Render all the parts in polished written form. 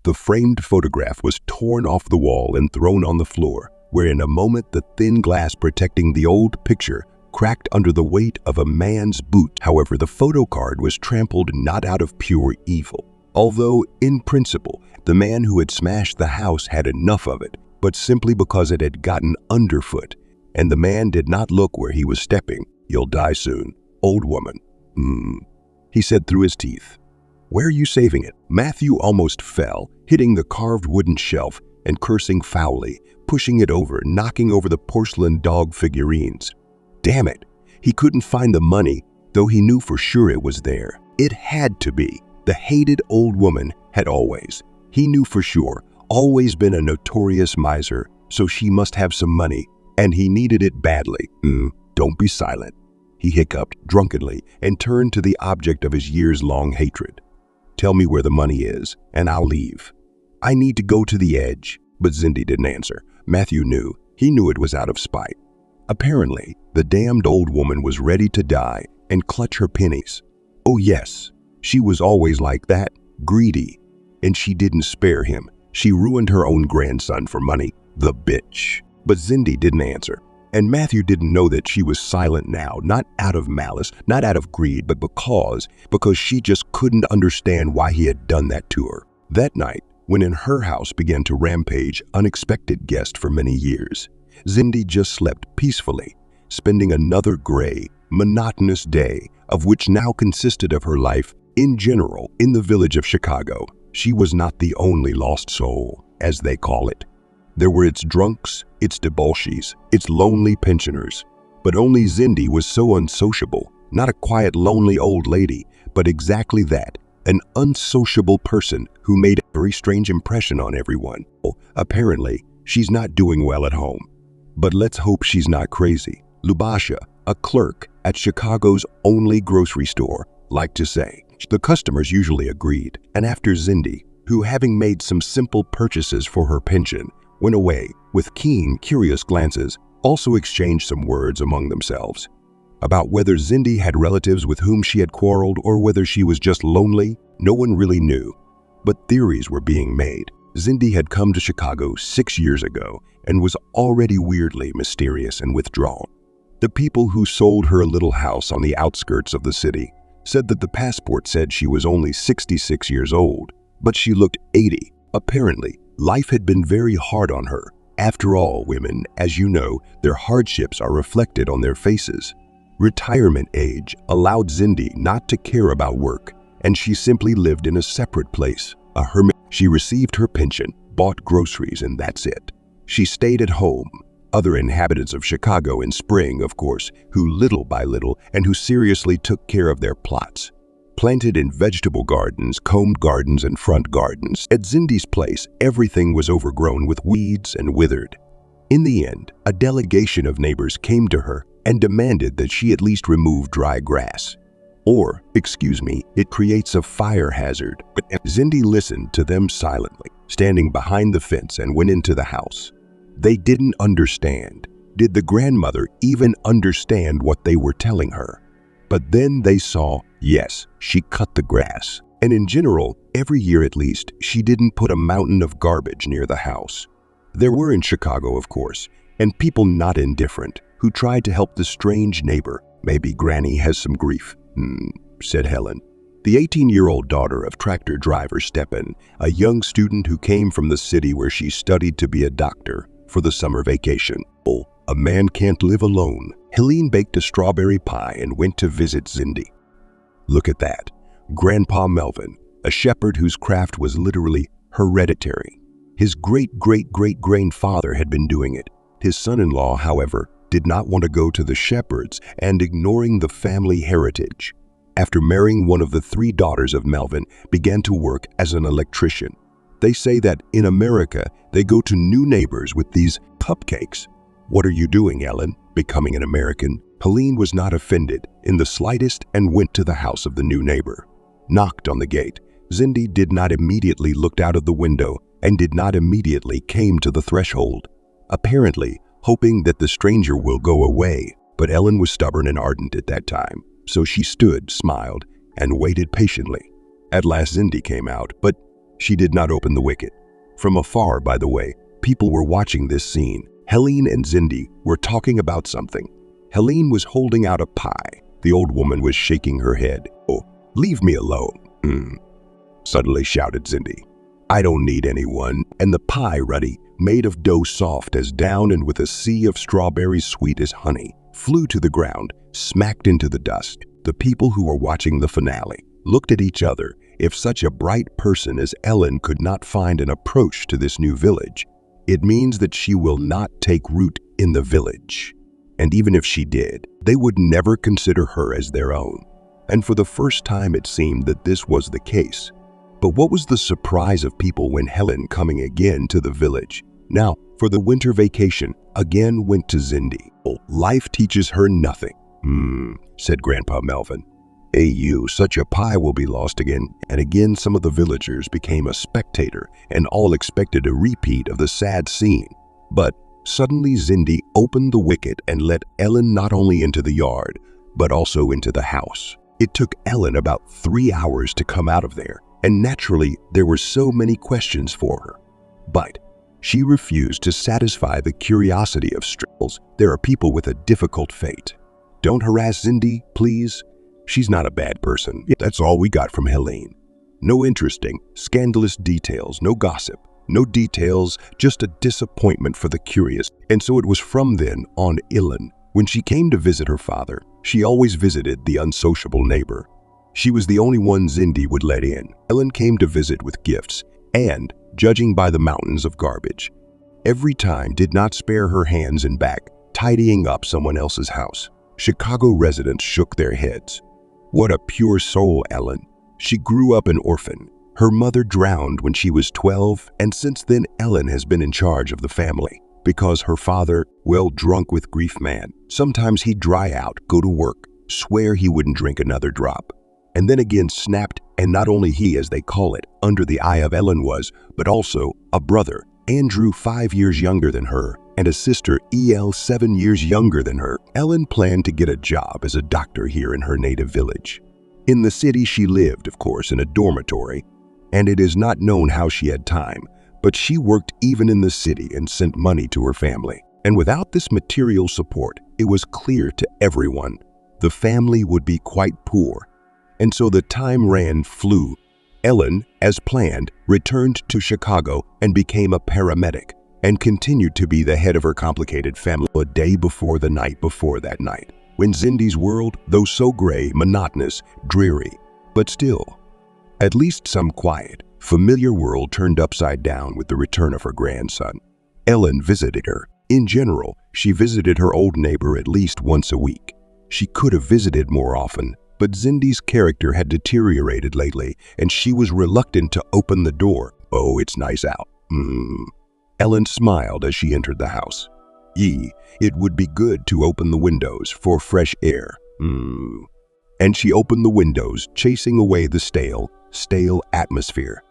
The framed photograph was torn off the wall and thrown on the floor, where in a moment the thin glass protecting the old picture cracked under the weight of a man's boot. However, the photo card was trampled not out of pure evil. Although, in principle, the man who had smashed the house had enough of it, but simply because it had gotten underfoot, and the man did not look where he was stepping. "You'll die soon, old woman." He said through his teeth. "Where are you saving it?" Matthew almost fell, hitting the carved wooden shelf and cursing foully, pushing it over, knocking over the porcelain dog figurines. Damn it! He couldn't find the money, though he knew for sure it was there. It had to be. The hated old woman had always, he knew for sure, always been a notorious miser, so she must have some money, and he needed it badly. Don't be silent," he hiccuped drunkenly and turned to the object of his years-long hatred. "Tell me where the money is, and I'll leave. I need to go to the edge." But Zindi didn't answer. Matthew knew. He knew it was out of spite. Apparently, the damned old woman was ready to die and clutch her pennies. Oh yes, she was always like that, greedy. And she didn't spare him. She ruined her own grandson for money, the bitch. But Zindi didn't answer. And Matthew didn't know that she was silent now, not out of malice, not out of greed, but because she just couldn't understand why he had done that to her. That night, when in her house began to rampage unexpected guest for many years, Zindi just slept peacefully, spending another gray, monotonous day, of which now consisted of her life in general in the village of Chicago. She was not the only lost soul, as they call it. There were its drunks, its debauchees, its lonely pensioners. But only Zindi was so unsociable, not a quiet, lonely old lady, but exactly that, an unsociable person who made a very strange impression on everyone. Apparently, she's not doing well at home. But let's hope she's not crazy. Lubasha, a clerk at Chicago's only grocery store, liked to say. The customers usually agreed, and after Zindi, who having made some simple purchases for her pension, went away with keen, curious glances, also exchanged some words among themselves. About whether Zindi had relatives with whom she had quarreled or whether she was just lonely, no one really knew. But theories were being made. Zindi had come to Chicago 6 years ago and was already weirdly mysterious and withdrawn. The people who sold her a little house on the outskirts of the city said that the passport said she was only 66 years old, but she looked 80. Apparently, life had been very hard on her. After all, women, as you know, their hardships are reflected on their faces. Retirement age allowed Zindi not to care about work, and she simply lived in a separate place, a hermit. She received her pension, bought groceries, and that's it. She stayed at home. Other inhabitants of Chicago in spring, of course, who little by little and who seriously took care of their plots. Planted in vegetable gardens, combed gardens, and front gardens. At Zindi's place, everything was overgrown with weeds and withered. In the end, a delegation of neighbors came to her and demanded that she at least remove dry grass. Or, excuse me, it creates a fire hazard. But Zindi listened to them silently, standing behind the fence, and went into the house. They didn't understand. Did the grandmother even understand what they were telling her? But then they saw, yes, she cut the grass. And in general, every year at least, she didn't put a mountain of garbage near the house. There were in Chicago, of course, and people not indifferent, who tried to help the strange neighbor. Maybe Granny has some grief, said Helen, the 18-year-old daughter of tractor driver Stepan, a young student who came from the city where she studied to be a doctor for the summer vacation. Oh, a man can't live alone. Helene baked a strawberry pie and went to visit Zindi. Look at that. Grandpa Melvin, a shepherd whose craft was literally hereditary. His great-great-great-grandfather had been doing it. His son-in-law, however, did not want to go to the shepherds and ignoring the family heritage. After marrying one of the 3 daughters of Melvin, began to work as an electrician. They say that in America, they go to new neighbors with these cupcakes. What are you doing, Ellen? Becoming an American? Helene was not offended in the slightest and went to the house of the new neighbor. Knocked on the gate. Zindi did not immediately look out of the window and did not immediately came to the threshold, apparently hoping that the stranger will go away. But Ellen was stubborn and ardent at that time, so she stood, smiled, and waited patiently. At last Zindi came out, but She did not open the wicket. From afar, by the way, people were watching this scene. Helene and Cindy were talking about something. Helene was holding out a pie. The old woman was shaking her head. "Oh, leave me alone," suddenly shouted Cindy. "I don't need anyone." And the pie, ruddy, made of dough soft as down and with a sea of strawberries sweet as honey, flew to the ground, smacked into the dust. The people who were watching the finale looked at each other. If such a bright person as Ellen could not find an approach to this new village, it means that she will not take root in the village. And even if she did, they would never consider her as their own. And for the first time it seemed that this was the case. But what was the surprise of people when Helen, coming again to the village, now for the winter vacation, again went to Cindy? "Life teaches her nothing," said Grandpa Melvin. "Hey you, such a pie will be lost again." And again some of the villagers became a spectator and all expected a repeat of the sad scene. But suddenly Cindy opened the wicket and let Ellen not only into the yard, but also into the house. It took Ellen about 3 hours to come out of there, and naturally there were so many questions for her. But she refused to satisfy the curiosity of Stripples. There are people with a difficult fate. "Don't harass Cindy, please. She's not a bad person." That's all we got from Helene. No interesting, scandalous details, no gossip, no details, just a disappointment for the curious. And so it was from then on Ellen. When she came to visit her father, she always visited the unsociable neighbor. She was the only one Cindy would let in. Ellen came to visit with gifts and, judging by the mountains of garbage, every time did not spare her hands and back, tidying up someone else's house. Chicago residents shook their heads. What a pure soul, Ellen. She grew up an orphan. Her mother drowned when she was 12, and since then Ellen has been in charge of the family. Because her father, well, drunk with grief man, sometimes he'd dry out, go to work, swear he wouldn't drink another drop, and then again snapped. And not only he, as they call it, under the eye of Ellen was, but also a brother, Andrew, 5 years younger than her, and a sister, El, 7 years younger than her. Ellen planned to get a job as a doctor here in her native village. In the city she lived, of course, in a dormitory, and it is not known how she had time, but she worked even in the city and sent money to her family. And without this material support, it was clear to everyone the family would be quite poor. And so the time flew. Ellen, as planned, returned to Chicago and became a paramedic, and continued to be the head of her complicated family a day before the night before that night, when Cindy's world, though so gray, monotonous, dreary, but still, at least some quiet, familiar world turned upside down with the return of her grandson. Ellen visited her. In general, she visited her old neighbor at least once a week. She could have visited more often, but Cindy's character had deteriorated lately, and she was reluctant to open the door. "Oh, it's nice out." Ellen smiled as she entered the house. It would be good to open the windows for fresh air. And she opened the windows, chasing away the stale atmosphere.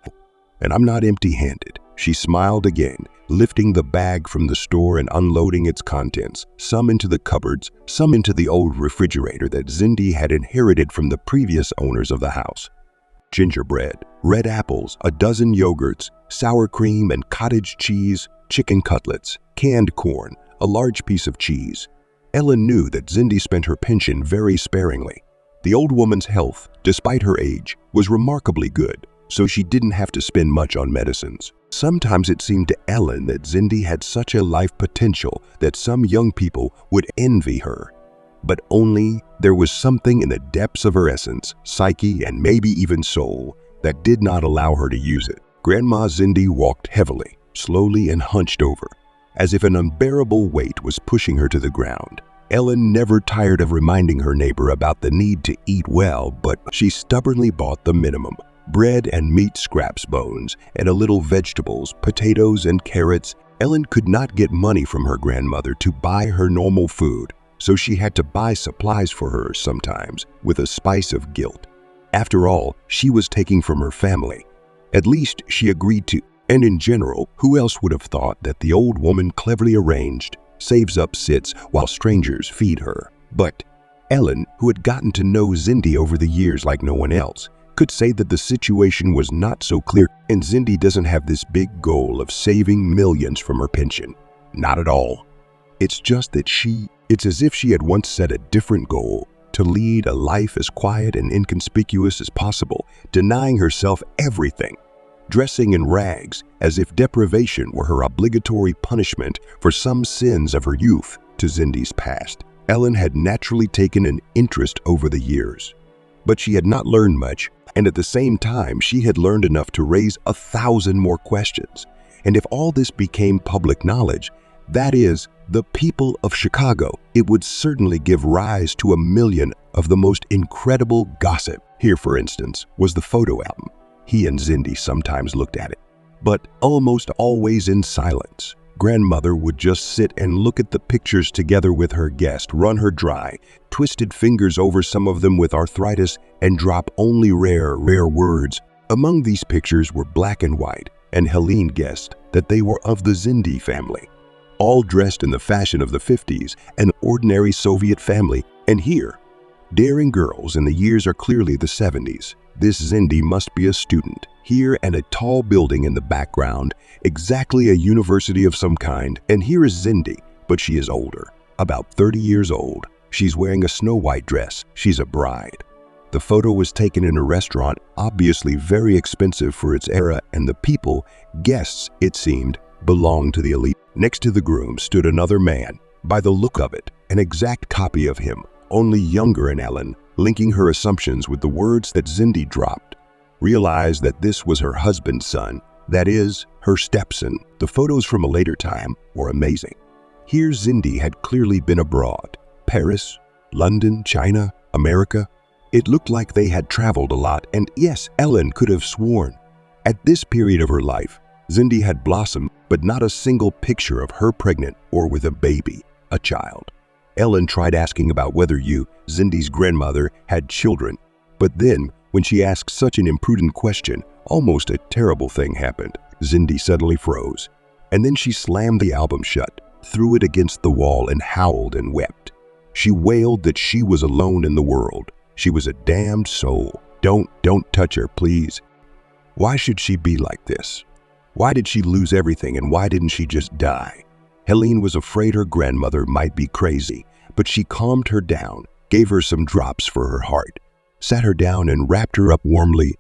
"And I'm not empty-handed," she smiled again, lifting the bag from the store and unloading its contents, some into the cupboards, some into the old refrigerator that Cindy had inherited from the previous owners of the house. Gingerbread, red apples, a dozen yogurts, sour cream and cottage cheese, chicken cutlets, canned corn, a large piece of cheese. Ellen knew that Cindy spent her pension very sparingly. The old woman's health, despite her age, was remarkably good, so she didn't have to spend much on medicines. Sometimes it seemed to Ellen that Cindy had such a life potential that some young people would envy her. But only there was something in the depths of her essence, psyche, and maybe even soul that did not allow her to use it. Grandma Cindy walked heavily, slowly and hunched over, as if an unbearable weight was pushing her to the ground. Ellen never tired of reminding her neighbor about the need to eat well, but she stubbornly bought the minimum: bread and meat scraps, bones, and a little vegetables, potatoes and carrots. Ellen could not get money from her grandmother to buy her normal food, so she had to buy supplies for her sometimes with a spice of guilt. After all, she was taking from her family. At least she agreed to. And in general, who else would have thought that the old woman, cleverly arranged, saves up, sits while strangers feed her? But Ellen, who had gotten to know Cindy over the years like no one else, could say that the situation was not so clear, and Cindy doesn't have this big goal of saving millions from her pension. Not at all. It's just that it's as if she had once set a different goal, to lead a life as quiet and inconspicuous as possible, denying herself everything, dressing in rags as if deprivation were her obligatory punishment for some sins of her youth. To Cindy's past, Ellen had naturally taken an interest over the years, but she had not learned much, and at the same time she had learned enough to raise 1,000 more questions. And if all this became public knowledge, that is, the people of Chicago, it would certainly give rise to 1,000,000 of the most incredible gossip. Here, for instance, was the photo album. He and Cindy sometimes looked at it, but almost always in silence. Grandmother would just sit and look at the pictures together with her guest, run her dry, twisted fingers over some of them with arthritis, and drop only rare words. Among these pictures were black and white, and Helene guessed that they were of the Cindy family, all dressed in the fashion of the 50s, an ordinary Soviet family. And here, daring girls in the years are clearly the 70s. This Cindy must be a student. Here, and a tall building in the background, exactly a university of some kind. And here is Cindy, but she is older, about 30 years old. She's wearing a snow-white dress. She's a bride. The photo was taken in a restaurant, obviously very expensive for its era, and the people, guests, it seemed, belonged to the elite. Next to the groom stood another man, by the look of it, an exact copy of him, only younger, and Ellen, linking her assumptions with the words that Cindy dropped, realized that this was her husband's son, that is, her stepson. The photos from a later time were amazing. Here Cindy had clearly been abroad. Paris, London, China, America. It looked like they had traveled a lot, and yes, Ellen could have sworn. At this period of her life, Cindy had blossomed, but not a single picture of her pregnant or with a baby, a child. Ellen tried asking about whether Cindy's grandmother, had children, but then, when she asked such an imprudent question, almost a terrible thing happened. Cindy suddenly froze, and then she slammed the album shut, threw it against the wall, and howled and wept. She wailed that she was alone in the world. She was a damned soul. Don't touch her, please. Why should she be like this? Why did she lose everything, and why didn't she just die? Helene was afraid her grandmother might be crazy, but she calmed her down, gave her some drops for her heart, sat her down and wrapped her up warmly.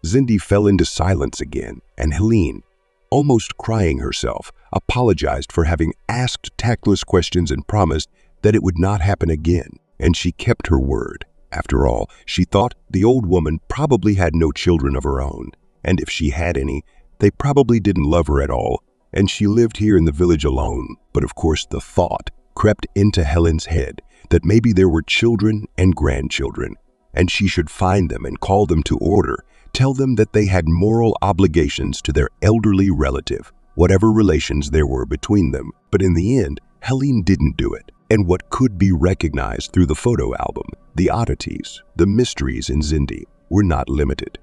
Cindy fell into silence again, and Helene, almost crying herself, apologized for having asked tactless questions and promised that it would not happen again, and she kept her word. After all, she thought the old woman probably had no children of her own, and if she had any, they probably didn't love her at all, and she lived here in the village alone. But of course the thought crept into Helen's head that maybe there were children and grandchildren, and she should find them and call them to order, tell them that they had moral obligations to their elderly relative, whatever relations there were between them. But in the end, Helene didn't do it, and what could be recognized through the photo album, the oddities, the mysteries in Cindy, were not limited.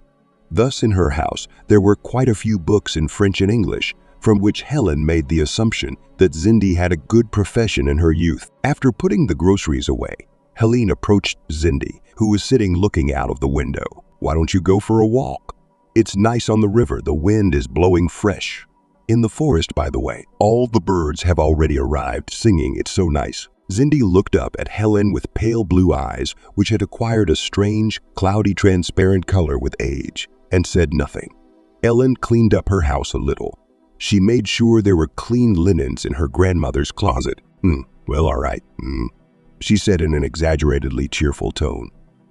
Thus, in her house, there were quite a few books in French and English, from which Helen made the assumption that Cindy had a good profession in her youth. After putting the groceries away, Helene approached Cindy, who was sitting looking out of the window. "Why don't you go for a walk? It's nice on the river, the wind is blowing fresh. In the forest, by the way, all the birds have already arrived singing, it's so nice." Cindy looked up at Helen with pale blue eyes, which had acquired a strange, cloudy, transparent color with age, and said nothing. Ellen cleaned up her house a little. She made sure there were clean linens in her grandmother's closet. Well, all right, she said in an exaggeratedly cheerful tone,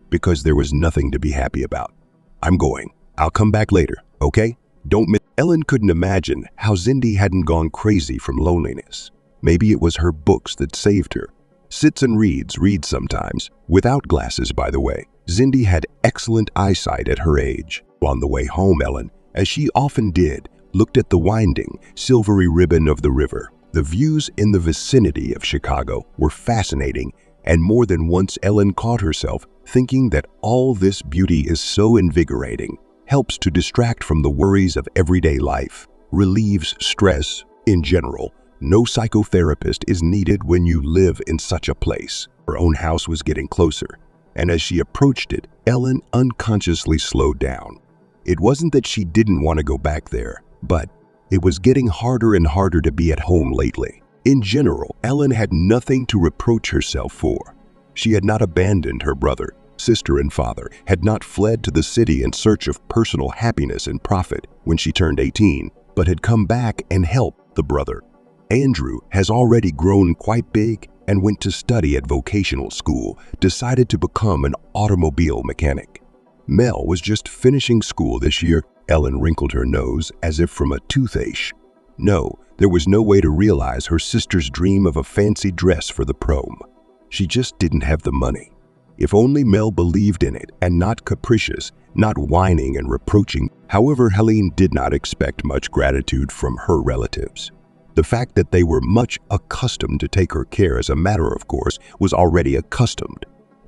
because there was nothing to be happy about. "I'm going. I'll come back later, okay? Don't miss." Ellen couldn't imagine how Cindy hadn't gone crazy from loneliness. Maybe it was her books that saved her. Sits and reads sometimes, without glasses, by the way. Cindy had excellent eyesight at her age. On the way home, Ellen, as she often did, looked at the winding, silvery ribbon of the river. The views in the vicinity of Chicago were fascinating, and more than once Ellen caught herself thinking that all this beauty is so invigorating, helps to distract from the worries of everyday life, relieves stress. In general, no psychotherapist is needed when you live in such a place. Her own house was getting closer, and as she approached it, Ellen unconsciously slowed down. It wasn't that she didn't want to go back there, but it was getting harder and harder to be at home lately. In general, Ellen had nothing to reproach herself for. She had not abandoned her brother, sister, and father, had not fled to the city in search of personal happiness and profit when she turned 18, but had come back and helped the brother. Andrew has already grown quite big and went to study at vocational school, decided to become an automobile mechanic. Mel was just finishing school this year. Ellen wrinkled her nose as if from a toothache. No, there was no way to realize her sister's dream of a fancy dress for the prom. She just didn't have the money. If only Mel believed in it and not capricious, not whining and reproaching. However, Helene did not expect much gratitude from her relatives. The fact that they were much accustomed to take her care as a matter of course was already accustomed.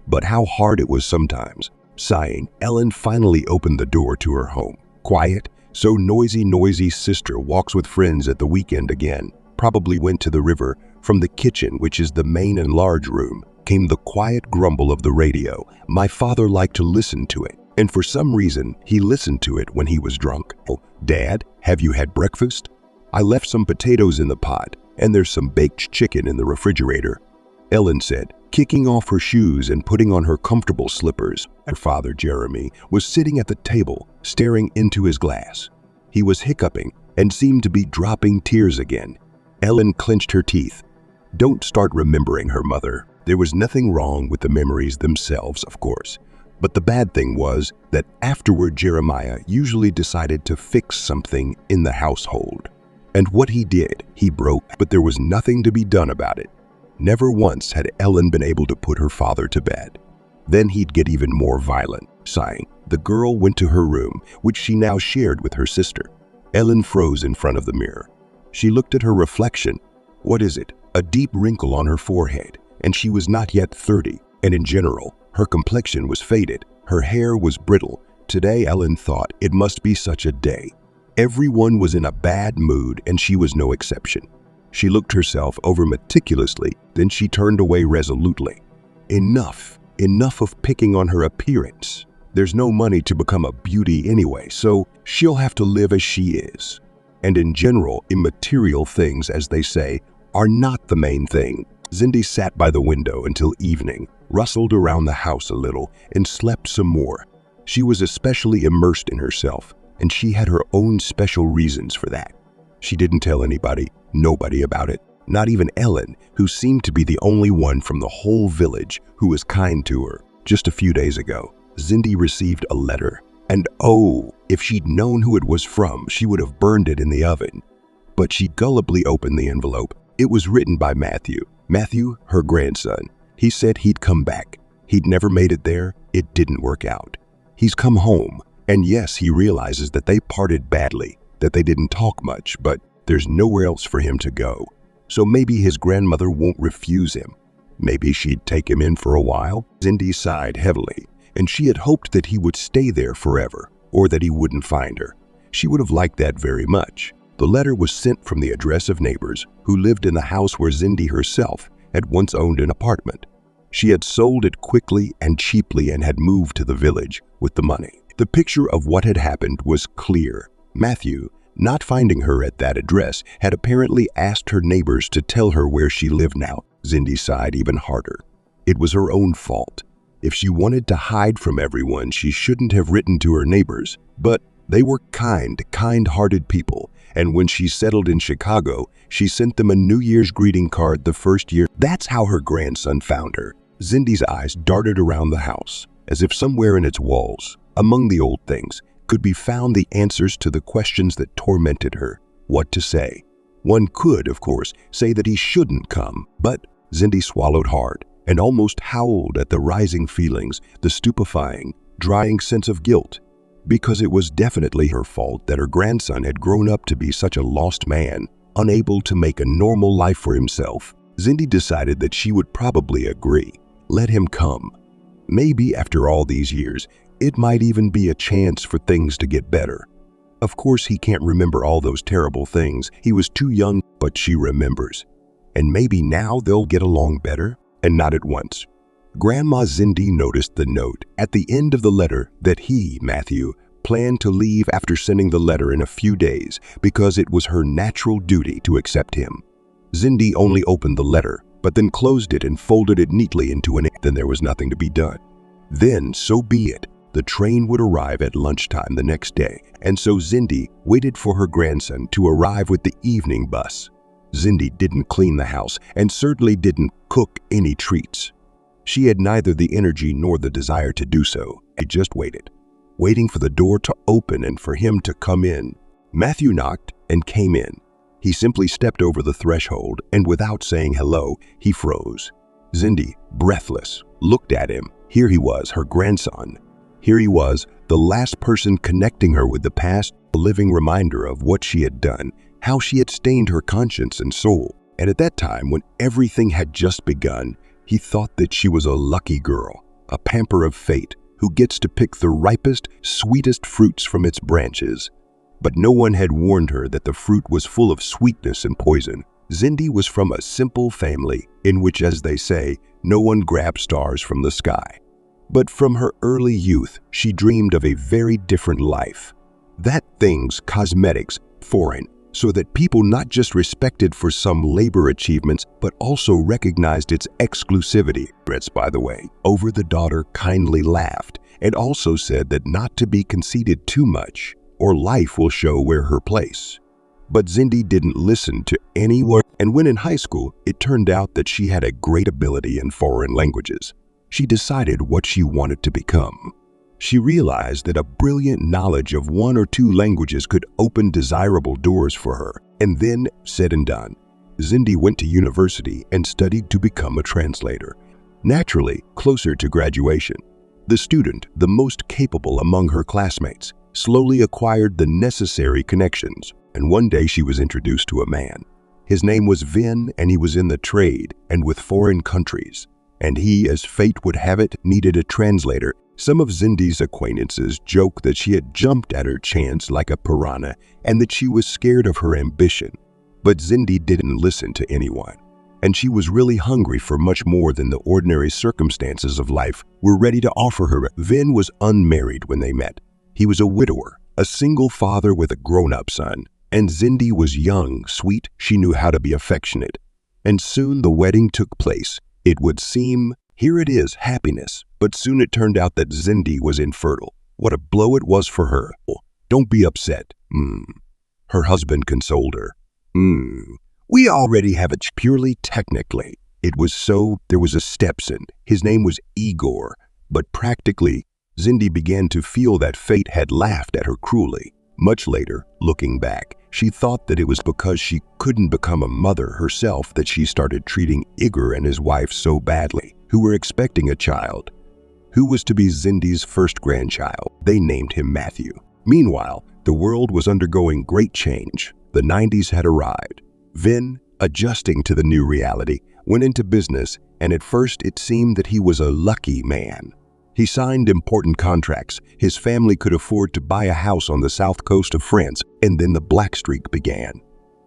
But how hard it was sometimes. Sighing, Ellen finally opened the door to her home. Quiet, so noisy sister walks with friends at the weekend again. Probably went to the river. From the kitchen, which is the main and large room, came the quiet grumble of the radio. My father liked to listen to it, and for some reason, he listened to it when he was drunk. Oh, Dad, have you had breakfast? I left some potatoes in the pot, and there's some baked chicken in the refrigerator, Ellen said, kicking off her shoes and putting on her comfortable slippers. Her father, Jeremy, was sitting at the table, staring into his glass. He was hiccuping and seemed to be dropping tears again. Ellen clenched her teeth. Don't start remembering her mother. There was nothing wrong with the memories themselves, of course. But the bad thing was that afterward Jeremiah usually decided to fix something in the household. And what he did, he broke, but there was nothing to be done about it. Never once had Ellen been able to put her father to bed. Then he'd get even more violent. Sighing, the girl went to her room, which she now shared with her sister. Ellen froze in front of the mirror. She looked at her reflection. What is it? A deep wrinkle on her forehead, and she was not yet 30, and in general, her complexion was faded. Her hair was brittle. Today, Ellen thought, it must be such a day. Everyone was in a bad mood, and she was no exception. She looked herself over meticulously, then she turned away resolutely. Enough of picking on her appearance. There's no money to become a beauty anyway, so she'll have to live as she is. And in general, immaterial things, as they say, are not the main thing. Cindy sat by the window until evening, rustled around the house a little, and slept some more. She was especially immersed in herself, and she had her own special reasons for that. She didn't tell nobody about it, not even Ellen, who seemed to be the only one from the whole village who was kind to her. Just a few days ago, Cindy received a letter, and oh, if she'd known who it was from, she would have burned it in the oven. But she gullibly opened the envelope. It was written by Matthew, her grandson. He said he'd come back. He'd never made it there. It didn't work out. He's come home, and yes, he realizes that they parted badly, that they didn't talk much, but there's nowhere else for him to go. So maybe his grandmother won't refuse him. Maybe she'd take him in for a while. Cindy sighed heavily, and she had hoped that he would stay there forever, or that he wouldn't find her. She would have liked that very much. The letter was sent from the address of neighbors who lived in the house where Cindy herself had once owned an apartment. She had sold it quickly and cheaply and had moved to the village with the money. The picture of what had happened was clear. Matthew, not finding her at that address, had apparently asked her neighbors to tell her where she lived now. Cindy sighed even harder. It was her own fault. If she wanted to hide from everyone, she shouldn't have written to her neighbors. But they were kind-hearted people, and when she settled in Chicago, she sent them a New Year's greeting card the first year. That's how her grandson found her. Cindy's eyes darted around the house, as if somewhere in its walls, among the old things, could be found the answers to the questions that tormented her. What to say? One could, of course, say that he shouldn't come, but Cindy swallowed hard and almost howled at the rising feelings, the stupefying, drying sense of guilt, because it was definitely her fault that her grandson had grown up to be such a lost man, unable to make a normal life for himself. Cindy decided that she would probably agree. Let him come. Maybe after all these years, it might even be a chance for things to get better. Of course, he can't remember all those terrible things. He was too young, but she remembers. And maybe now they'll get along better, and not at once. Grandma Zindi noticed the note at the end of the letter that he, Matthew, planned to leave after sending the letter in a few days because it was her natural duty to accept him. Zindi only opened the letter, but then closed it and folded it neatly into an. Then there was nothing to be done. Then, so be it. The train would arrive at lunchtime the next day, and so Zindi waited for her grandson to arrive with the evening bus. Zindi didn't clean the house and certainly didn't cook any treats. She had neither the energy nor the desire to do so. She just waited, waiting for the door to open and for him to come in. Matthew knocked and came in. He simply stepped over the threshold, and without saying hello, he froze. Zindi, breathless, looked at him. Here he was, her grandson. Here he was, the last person connecting her with the past, a living reminder of what she had done, how she had stained her conscience and soul. And at that time, when everything had just begun, he thought that she was a lucky girl, a pamper of fate, who gets to pick the ripest, sweetest fruits from its branches. But no one had warned her that the fruit was full of sweetness and poison. Zindi was from a simple family in which, as they say, no one grabs stars from the sky. But from her early youth, she dreamed of a very different life. That things, cosmetics, foreign, so that people not just respected for some labor achievements, but also recognized its exclusivity. By the way, over the daughter kindly laughed and also said that not to be conceited too much, or life will show where her place. But Zindi didn't listen to any word, and when in high school, it turned out that she had a great ability in foreign languages. She decided what she wanted to become. She realized that a brilliant knowledge of one or two languages could open desirable doors for her. And then, said and done, Zindi went to university and studied to become a translator. Naturally, closer to graduation, the student, the most capable among her classmates, slowly acquired the necessary connections. And one day she was introduced to a man. His name was Vin, and he was in the trade and with foreign countries. And he, as fate would have it, needed a translator. Some of Zindi's acquaintances joked that she had jumped at her chance like a piranha and that she was scared of her ambition. But Zindi didn't listen to anyone, and she was really hungry for much more than the ordinary circumstances of life were ready to offer her. Vin was unmarried when they met. He was a widower, a single father with a grown-up son, and Zindi was young, sweet, she knew how to be affectionate. And soon the wedding took place. It would seem, here it is, happiness, but soon it turned out that Zindi was infertile. What a blow it was for her. Don't be upset. Her husband consoled her. We already have it. Purely technically, it was so. There was a stepson. His name was Igor, but practically, Zindi began to feel that fate had laughed at her cruelly. Much later, looking back, she thought that it was because she couldn't become a mother herself that she started treating Igor and his wife so badly, who were expecting a child, who was to be Zindi's first grandchild. They named him Matthew. Meanwhile, the world was undergoing great change. The 90s had arrived. Vin, adjusting to the new reality, went into business, and at first it seemed that he was a lucky man. He signed important contracts. His family could afford to buy a house on the south coast of France, and then the black streak began.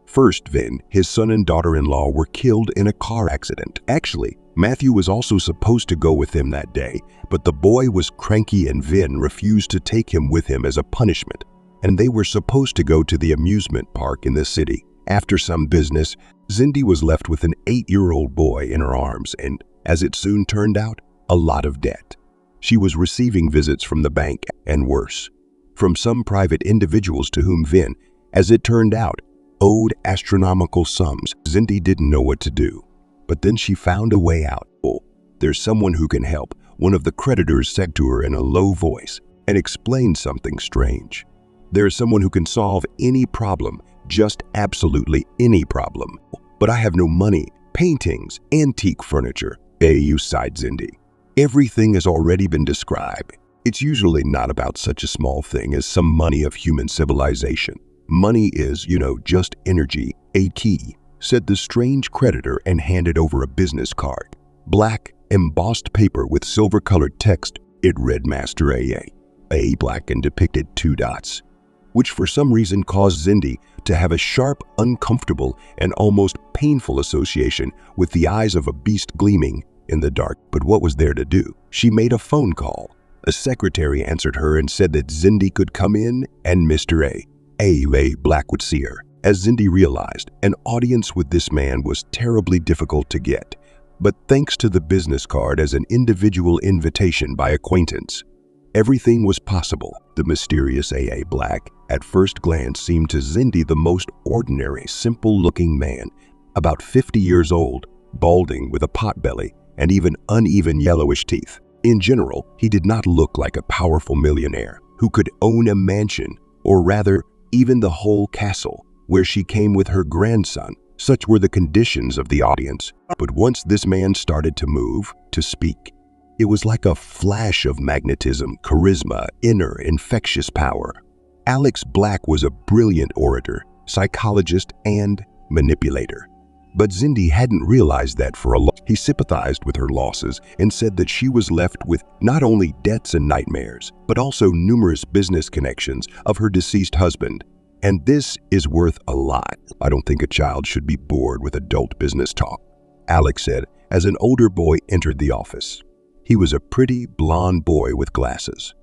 First, Vin, his son and daughter-in-law were killed in a car accident. Actually, Matthew was also supposed to go with him that day, but the boy was cranky and Vin refused to take him with him as a punishment, and they were supposed to go to the amusement park in the city. After some business, Zindi was left with an 8-year-old boy in her arms and, as it soon turned out, a lot of debt. She was receiving visits from the bank, and worse, from some private individuals to whom Vin, as it turned out, owed astronomical sums. Zindi didn't know what to do, but then she found a way out. There's someone who can help, one of the creditors said to her in a low voice, and explained something strange. There's someone who can solve any problem, just absolutely any problem. But I have no money, paintings, antique furniture. You sighed Zindi. Everything has already been described. It's usually not about such a small thing as some money of human civilization. Money is, just energy, a key, said the strange creditor and handed over a business card. Black, embossed paper with silver-colored text. It read Master A black and depicted 2 dots, which for some reason caused Zindi to have a sharp, uncomfortable, and almost painful association with the eyes of a beast gleaming in the dark, but what was there to do? She made a phone call. A secretary answered her and said that Cindy could come in and Mr. A. Black would see her. As Cindy realized, an audience with this man was terribly difficult to get. But thanks to the business card as an individual invitation by acquaintance, everything was possible. The mysterious A. Black, at first glance, seemed to Cindy the most ordinary, simple-looking man, about 50 years old, balding with a potbelly and even uneven yellowish teeth. In general, he did not look like a powerful millionaire who could own a mansion, or rather, even the whole castle, where she came with her grandson. Such were the conditions of the audience. But once this man started to move, to speak, it was like a flash of magnetism, charisma, inner, infectious power. Alex Black was a brilliant orator, psychologist, and manipulator. But Cindy hadn't realized that for a long time. He sympathized with her losses and said that she was left with not only debts and nightmares, but also numerous business connections of her deceased husband. And this is worth a lot. I don't think a child should be bored with adult business talk, Alex said as an older boy entered the office. He was a pretty blond boy with glasses.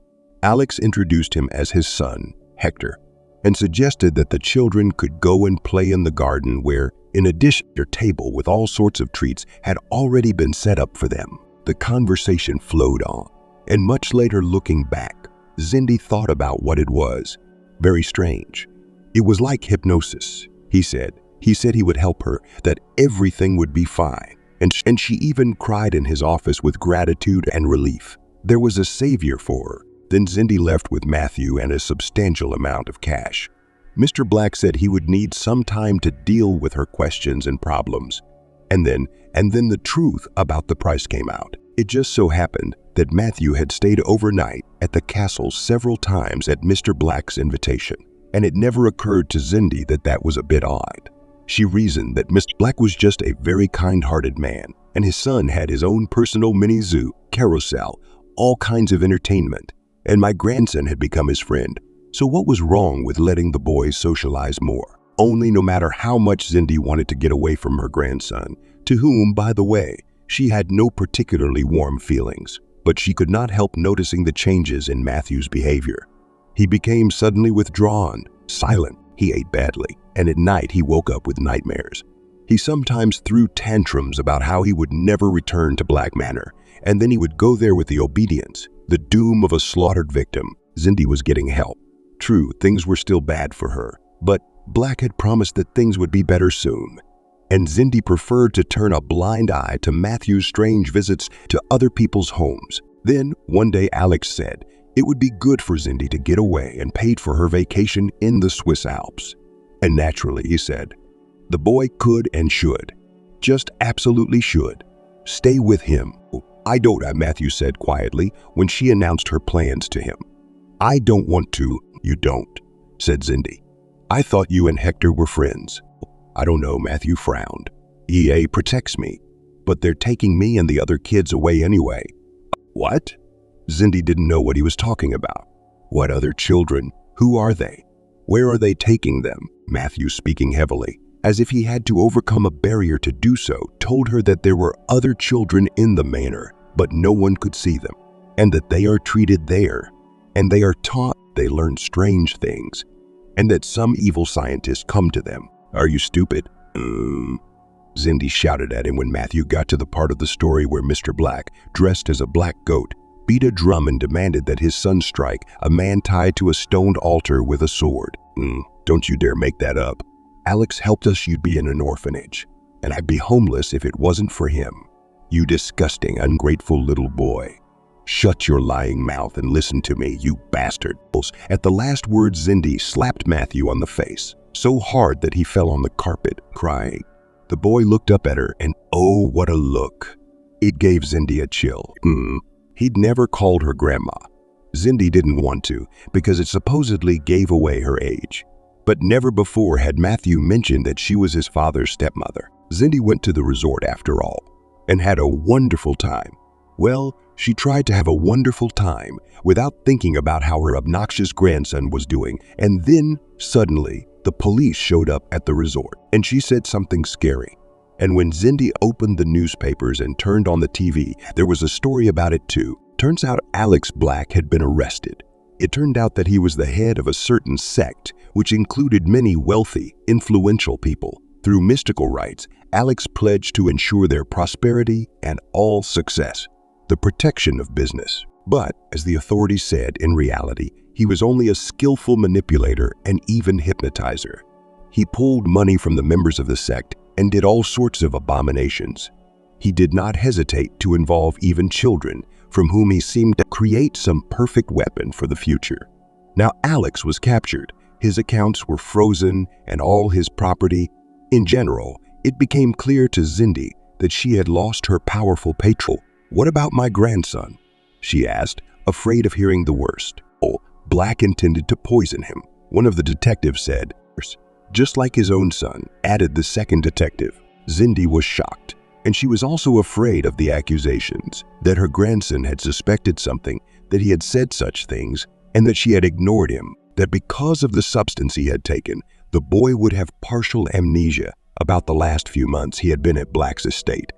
Alex introduced him as his son, Hector, and suggested that the children could go and play in the garden where, in addition, their table with all sorts of treats had already been set up for them. The conversation flowed on, and much later looking back, Cindy thought about what it was. Very strange. It was like hypnosis, he said. He said he would help her, that everything would be fine. And she even cried in his office with gratitude and relief. There was a savior for her. Then Cindy left with Matthew and a substantial amount of cash. Mr. Black said he would need some time to deal with her questions and problems. And then the truth about the price came out. It just so happened that Matthew had stayed overnight at the castle several times at Mr. Black's invitation, and it never occurred to Cindy that that was a bit odd. She reasoned that Mr. Black was just a very kind-hearted man, and his son had his own personal mini-zoo, carousel, all kinds of entertainment, and my grandson had become his friend. So what was wrong with letting the boys socialize more? Only no matter how much Cindy wanted to get away from her grandson, to whom, by the way, she had no particularly warm feelings, but she could not help noticing the changes in Matthew's behavior. He became suddenly withdrawn, silent. He ate badly, and at night he woke up with nightmares. He sometimes threw tantrums about how he would never return to Black Manor, and then he would go there with the obedience, the doom of a slaughtered victim. Cindy was getting help. True, things were still bad for her, but Black had promised that things would be better soon. And Cindy preferred to turn a blind eye to Matthew's strange visits to other people's homes. Then, one day Alex said it would be good for Cindy to get away and paid for her vacation in the Swiss Alps. And naturally, he said, the boy could and should, just absolutely should, stay with him. I don't, Matthew said quietly when she announced her plans to him. I don't want to. You don't, said Cindy. I thought you and Hector were friends. I don't know, Matthew frowned. EA protects me, but they're taking me and the other kids away anyway. What? Cindy didn't know what he was talking about. What other children? Who are they? Where are they taking them? Matthew, speaking heavily, as if he had to overcome a barrier to do so, told her that there were other children in the manor, but no one could see them, and that they are treated there, and they are taught, they learn strange things, and that some evil scientists come to them. Are you stupid? Cindy shouted at him when Matthew got to the part of the story where Mr. Black, dressed as a black goat, beat a drum and demanded that his son strike a man tied to a stoned altar with a sword. Don't you dare make that up. Alex helped us, you'd be in an orphanage, and I'd be homeless if it wasn't for him. You disgusting, ungrateful little boy. Shut your lying mouth and listen to me, you bastard. At the last word, Cindy slapped Matthew on the face, so hard that he fell on the carpet, crying. The boy looked up at her, and oh, what a look. It gave Cindy a chill. He'd never called her grandma. Cindy didn't want to, because it supposedly gave away her age. But never before had Matthew mentioned that she was his father's stepmother. Cindy went to the resort after all, and had a wonderful time. Well, she tried to have a wonderful time without thinking about how her obnoxious grandson was doing, and then, suddenly, the police showed up at the resort, and she said something scary. And when Cindy opened the newspapers and turned on the TV, there was a story about it too. Turns out Alex Black had been arrested. It turned out that he was the head of a certain sect, which included many wealthy, influential people. Through mystical rites, Alex pledged to ensure their prosperity and all success, the protection of business. But, as the authorities said, in reality, he was only a skillful manipulator and even hypnotizer. He pulled money from the members of the sect and did all sorts of abominations. He did not hesitate to involve even children, from whom he seemed to create some perfect weapon for the future. Now Alex was captured, his accounts were frozen, and all his property. In general, it became clear to Cindy that she had lost her powerful patron. "What about my grandson?" she asked, afraid of hearing the worst. "Oh, Black intended to poison him," one of the detectives said. "Just like his own son," added the second detective. Cindy was shocked, and she was also afraid of the accusations that her grandson had suspected something, that he had said such things, and that she had ignored him, that because of the substance he had taken, the boy would have partial amnesia about the last few months he had been at Black's estate,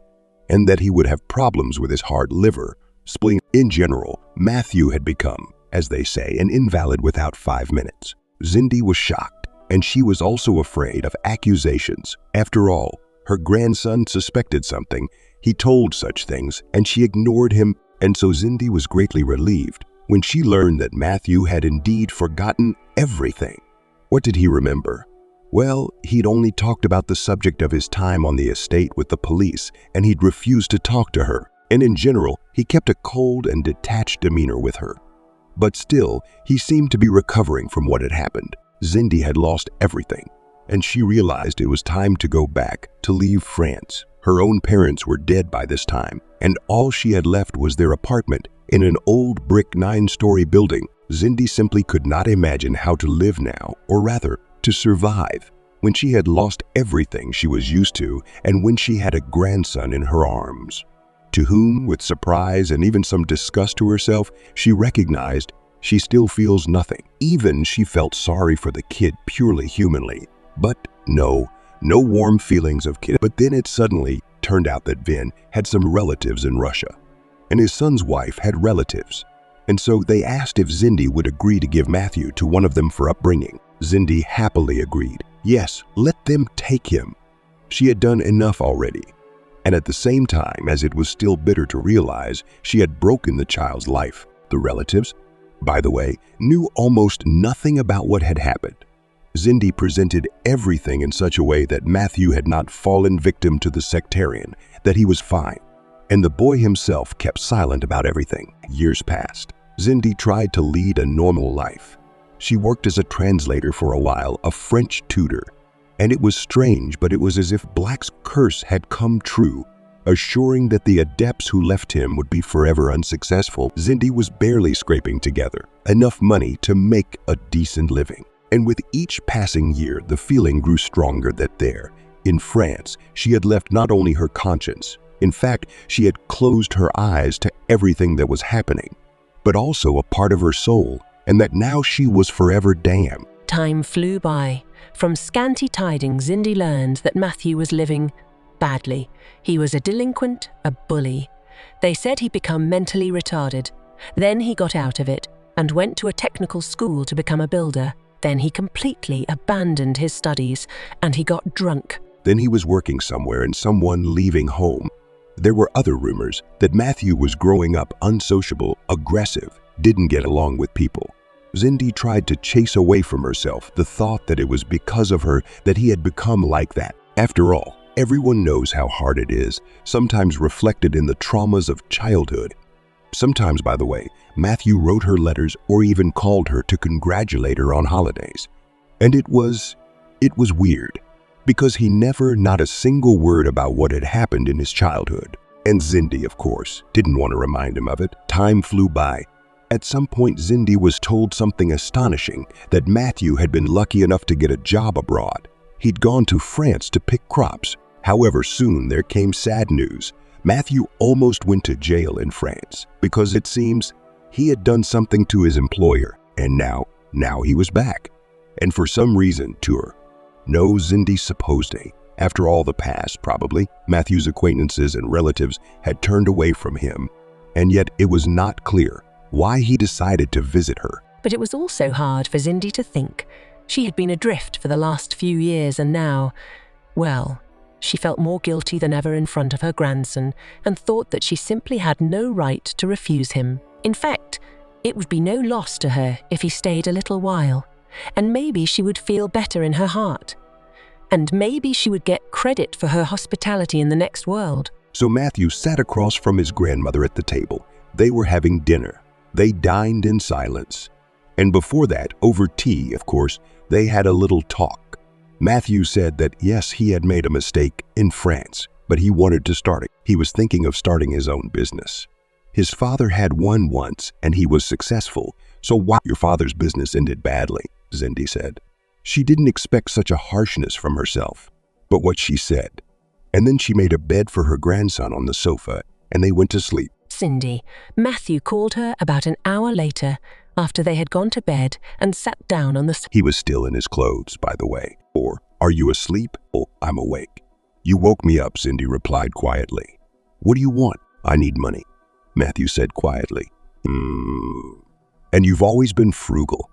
and that he would have problems with his heart, liver, spleen. In general, Matthew had become, as they say, an invalid without 5 minutes. Cindy was shocked, and she was also afraid of accusations. After all, her grandson suspected something, he told such things, and she ignored him, and so Cindy was greatly relieved when she learned that Matthew had indeed forgotten everything. What did he remember? Well, he'd only talked about the subject of his time on the estate with the police, and he'd refused to talk to her, and in general, he kept a cold and detached demeanor with her. But still, he seemed to be recovering from what had happened. Cindy had lost everything, and she realized it was time to go back, to leave France. Her own parents were dead by this time, and all she had left was their apartment in an old brick 9-story building. Cindy simply could not imagine how to live now, or rather, to survive, when she had lost everything she was used to and when she had a grandson in her arms, to whom, with surprise and even some disgust to herself, she recognized she still feels nothing. Even she felt sorry for the kid purely humanly, but no warm feelings of kid. But then it suddenly turned out that Vin had some relatives in Russia, and his son's wife had relatives. And so they asked if Cindy would agree to give Matthew to one of them for upbringing. Cindy happily agreed. Yes, let them take him. She had done enough already. And at the same time, as it was still bitter to realize, she had broken the child's life. The relatives, by the way, knew almost nothing about what had happened. Cindy presented everything in such a way that Matthew had not fallen victim to the sectarian, that he was fine. And the boy himself kept silent about everything. Years passed. Cindy tried to lead a normal life. She worked as a translator for a while, a French tutor. And it was strange, but it was as if Black's curse had come true, assuring that the adepts who left him would be forever unsuccessful. Cindy was barely scraping together enough money to make a decent living. And with each passing year, the feeling grew stronger that there, in France, she had left not only her conscience, in fact, she had closed her eyes to everything that was happening, but also a part of her soul, and that now she was forever damned. Time flew by. From scanty tidings, Cindy learned that Matthew was living badly. He was a delinquent, a bully. They said he'd become mentally retarded. Then he got out of it and went to a technical school to become a builder. Then he completely abandoned his studies and he got drunk. Then he was working somewhere and someone leaving home. There were other rumors that Matthew was growing up unsociable, aggressive, didn't get along with people. Cindy tried to chase away from herself the thought that it was because of her that he had become like that. After all, everyone knows how hard it is, sometimes reflected in the traumas of childhood. Sometimes, by the way, Matthew wrote her letters or even called her to congratulate her on holidays. And it was weird, because he never, not a single word about what had happened in his childhood. And Cindy, of course, didn't want to remind him of it. Time flew by. At some point, Cindy was told something astonishing, that Matthew had been lucky enough to get a job abroad. He'd gone to France to pick crops. However, soon there came sad news. Matthew almost went to jail in France because it seems he had done something to his employer, and now he was back. And for some reason, to her, no, Cindy supposed After all the past, probably, Matthew's acquaintances and relatives had turned away from him, and yet it was not clear why he decided to visit her. But it was also hard for Cindy to think. She had been adrift for the last few years and now, well, she felt more guilty than ever in front of her grandson and thought that she simply had no right to refuse him. In fact, it would be no loss to her if he stayed a little while, and maybe she would feel better in her heart. And maybe she would get credit for her hospitality in the next world. So Matthew sat across from his grandmother at the table. They were having dinner. They dined in silence. And before that, over tea, of course, they had a little talk. Matthew said that yes, he had made a mistake in France, but he wanted to start it. He was thinking of starting his own business. His father had one once, and he was successful. So why your father's business ended badly, Cindy said. She didn't expect such a harshness from herself, but what she said. And then she made a bed for her grandson on the sofa, and they went to sleep. Cindy, Matthew called her about an hour later after they had gone to bed and sat down on the sofa. He was still in his clothes, by the way. Or, are you asleep? Oh, I'm awake. You woke me up, Cindy replied quietly. What do you want? I need money, Matthew said quietly. And you've always been frugal.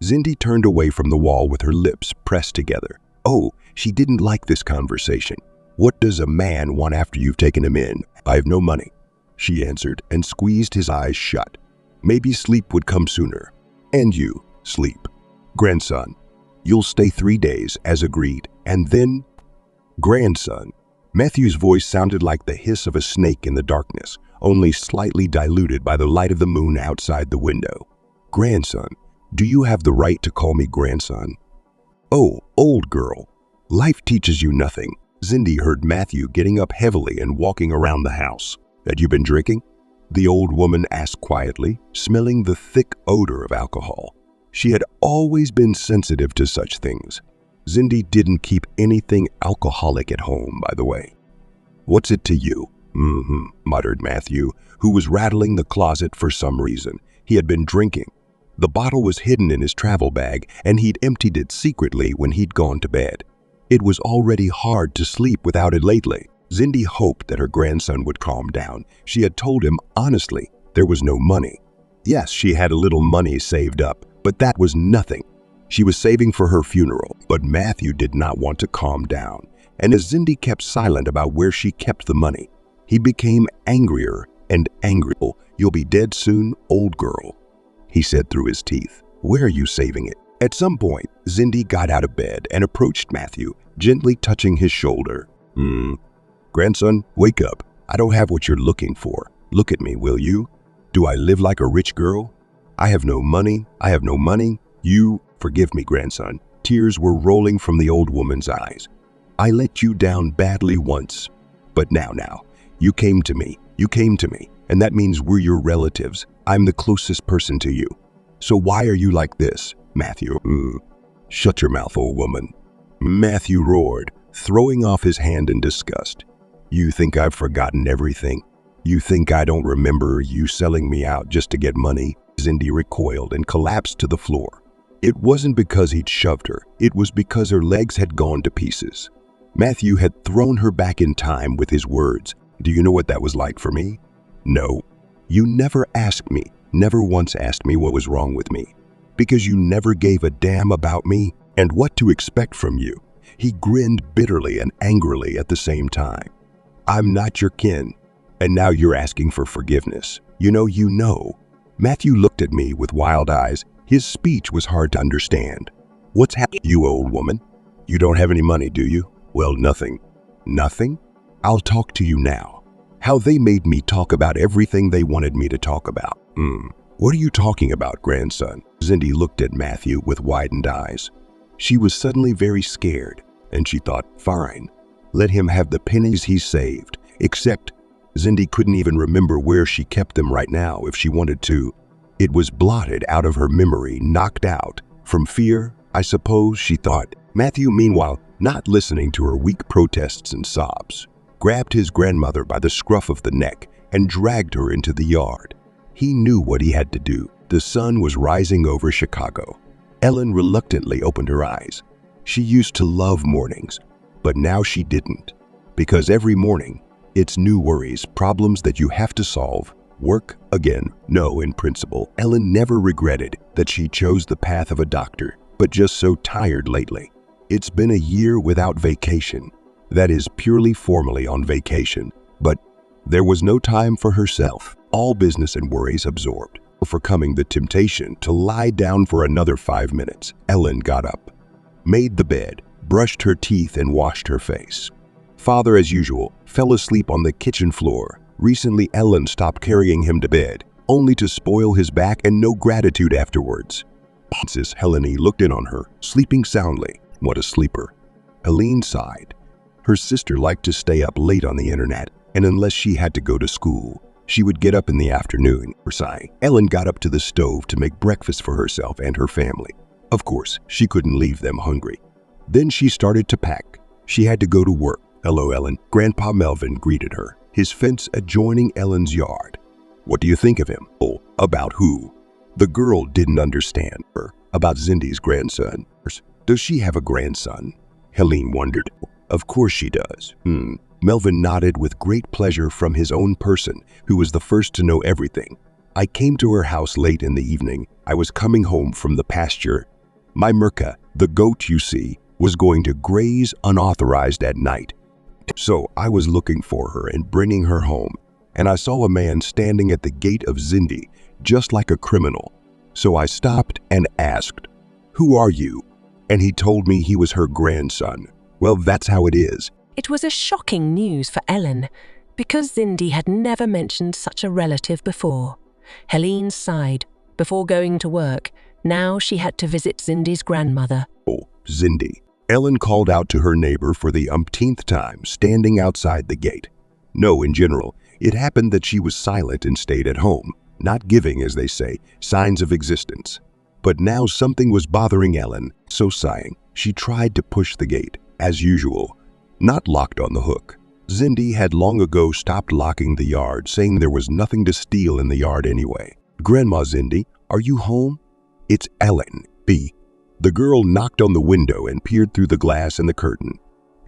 Cindy turned away from the wall with her lips pressed together. Oh, she didn't like this conversation. What does a man want after you've taken him in? I have no money, she answered and squeezed his eyes shut. Maybe sleep would come sooner. And you, sleep. Grandson, you'll stay 3 days as agreed, and then… Grandson. Matthew's voice sounded like the hiss of a snake in the darkness, only slightly diluted by the light of the moon outside the window. Grandson, do you have the right to call me grandson? Oh, old girl, life teaches you nothing. Cindy heard Matthew getting up heavily and walking around the house. Had you been drinking? The old woman asked quietly, smelling the thick odor of alcohol. She had always been sensitive to such things. Cindy didn't keep anything alcoholic at home, by the way. What's it to you? Muttered Matthew, who was rattling the closet for some reason. He had been drinking. The bottle was hidden in his travel bag, and he'd emptied it secretly when he'd gone to bed. It was already hard to sleep without it lately. Cindy hoped that her grandson would calm down. She had told him honestly there was no money. Yes, she had a little money saved up, but that was nothing. She was saving for her funeral, but Matthew did not want to calm down. And as Cindy kept silent about where she kept the money, he became angrier and angrier. You'll be dead soon, old girl, he said through his teeth. Where are you saving it? At some point, Cindy got out of bed and approached Matthew, gently touching his shoulder. Grandson, wake up. I don't have what you're looking for. Look at me, will you? Do I live like a rich girl? I have no money. I have no money. You, forgive me, grandson. Tears were rolling from the old woman's eyes. I let you down badly once. But now, you came to me. You came to me. And that means we're your relatives. I'm the closest person to you. So why are you like this, Matthew? Shut your mouth, old woman. Matthew roared, throwing off his hand in disgust. You think I've forgotten everything? You think I don't remember you selling me out just to get money? Cindy recoiled and collapsed to the floor. It wasn't because he'd shoved her. It was because her legs had gone to pieces. Matthew had thrown her back in time with his words. Do you know what that was like for me? No. You never asked me, never once asked me what was wrong with me. Because you never gave a damn about me and what to expect from you. He grinned bitterly and angrily at the same time. I'm not your kin, and now you're asking for forgiveness. You know. Matthew looked at me with wild eyes. His speech was hard to understand. What's happening, you old woman? You don't have any money, do you? Well, nothing. Nothing? I'll talk to you now. How they made me talk about everything they wanted me to talk about. What are you talking about, grandson? Cindy looked at Matthew with widened eyes. She was suddenly very scared, and she thought, fine, let him have the pennies he saved, except Cindy couldn't even remember where she kept them right now if she wanted to. It was blotted out of her memory, knocked out. From fear, I suppose, she thought. Matthew, meanwhile, not listening to her weak protests and sobs, grabbed his grandmother by the scruff of the neck and dragged her into the yard. He knew what he had to do. The sun was rising over Chicago. Ellen reluctantly opened her eyes. She used to love mornings. But now she didn't. Because every morning, it's new worries, problems that you have to solve. Work again. No, in principle, Ellen never regretted that she chose the path of a doctor, but just so tired lately. It's been a year without vacation. That is purely formally on vacation, but there was no time for herself. All business and worries absorbed. Overcoming the temptation to lie down for another 5 minutes, Ellen got up, made the bed, brushed her teeth and washed her face. Father, as usual, fell asleep on the kitchen floor. Recently, Ellen stopped carrying him to bed, only to spoil his back and no gratitude afterwards. Princess Helene looked in on her, sleeping soundly. What a sleeper. Helene sighed. Her sister liked to stay up late on the internet, and unless she had to go to school, she would get up in the afternoon. Ellen got up to the stove to make breakfast for herself and her family. Of course, she couldn't leave them hungry. Then she started to pack. She had to go to work. Hello, Ellen. Grandpa Melvin greeted her, his fence adjoining Ellen's yard. What do you think of him? Oh, about who? The girl didn't understand her. About Cindy's grandson. Does she have a grandson? Helene wondered. Of course she does. Melvin nodded with great pleasure from his own person, who was the first to know everything. I came to her house late in the evening. I was coming home from the pasture. My Mirka, the goat you see, was going to graze unauthorized at night. So I was looking for her and bringing her home, and I saw a man standing at the gate of Cindy, just like a criminal. So I stopped and asked, "Who are you?" And he told me he was her grandson. Well, that's how it is. It was a shocking news for Ellen, because Cindy had never mentioned such a relative before. Helene sighed. Before going to work, now she had to visit Cindy's grandmother. Oh, Cindy. Ellen called out to her neighbor for the umpteenth time, standing outside the gate. No, in general, it happened that she was silent and stayed at home, not giving, as they say, signs of existence. But now something was bothering Ellen, so sighing, she tried to push the gate, as usual, not locked on the hook. Cindy had long ago stopped locking the yard, saying there was nothing to steal in the yard anyway. Grandma Cindy, are you home? It's Ellen, B. The girl knocked on the window and peered through the glass and the curtain.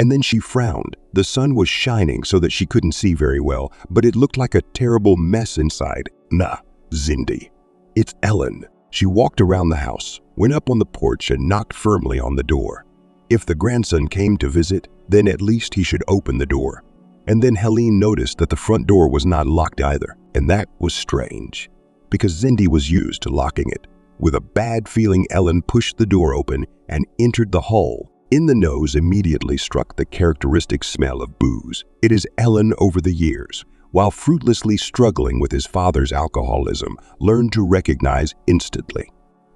And then she frowned. The sun was shining so that she couldn't see very well, but it looked like a terrible mess inside. Nah, Cindy. It's Ellen. She walked around the house, went up on the porch and knocked firmly on the door. If the grandson came to visit, then at least he should open the door. And then Helene noticed that the front door was not locked either, and that was strange, because Cindy was used to locking it. With a bad feeling, Ellen pushed the door open and entered the hall. In the nose immediately struck the characteristic smell of booze. It is Ellen over the years, while fruitlessly struggling with his father's alcoholism, learned to recognize instantly.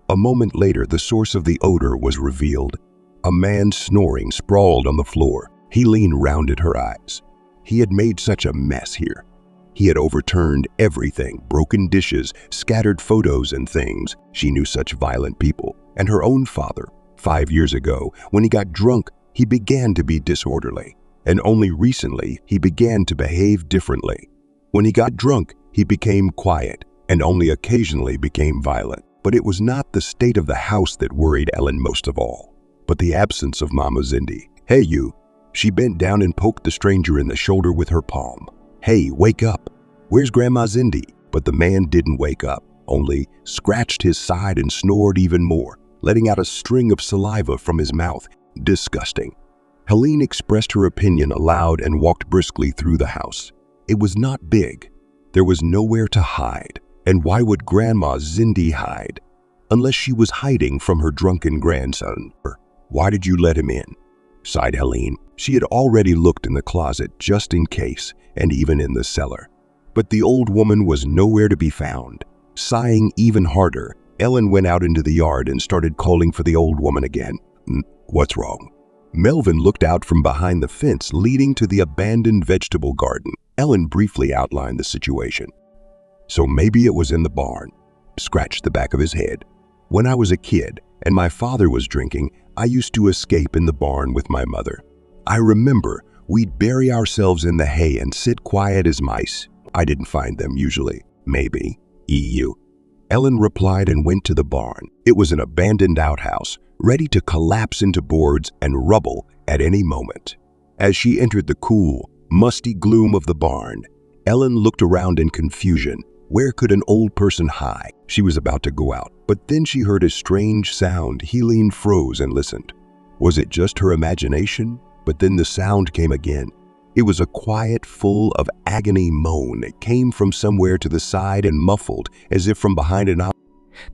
A moment later, the source of the odor was revealed. A man snoring sprawled on the floor. Helene rounded her eyes. He had made such a mess here. He had overturned everything, broken dishes, scattered photos and things. She knew such violent people. And her own father, 5 years ago, when he got drunk, he began to be disorderly. And only recently, he began to behave differently. When he got drunk, he became quiet and only occasionally became violent. But it was not the state of the house that worried Ellen most of all, but the absence of Mama Cindy. Hey, you. She bent down and poked the stranger in the shoulder with her palm. Hey, wake up. Where's Grandma Cindy? But the man didn't wake up, only scratched his side and snored even more, letting out a string of saliva from his mouth. Disgusting. Helene expressed her opinion aloud and walked briskly through the house. It was not big. There was nowhere to hide. And why would Grandma Cindy hide? Unless she was hiding from her drunken grandson. Why did you let him in? Sighed Helene. She had already looked in the closet just in case, and even in the cellar. But the old woman was nowhere to be found. Sighing even harder, Ellen went out into the yard and started calling for the old woman again. What's wrong? Melvin looked out from behind the fence leading to the abandoned vegetable garden. Ellen briefly outlined the situation. So maybe it was in the barn. Scratched the back of his head. When I was a kid and my father was drinking, I used to escape in the barn with my mother. I remember we'd bury ourselves in the hay and sit quiet as mice. I didn't find them usually. Maybe. EU. Ellen replied and went to the barn. It was an abandoned outhouse, ready to collapse into boards and rubble at any moment. As she entered the cool, musty gloom of the barn, Ellen looked around in confusion. Where could an old person hide? She was about to go out, but then she heard a strange sound. Helene froze and listened. Was it just her imagination? But then the sound came again. It was a quiet, full of agony moan. It came from somewhere to the side and muffled, as if from behind an eye.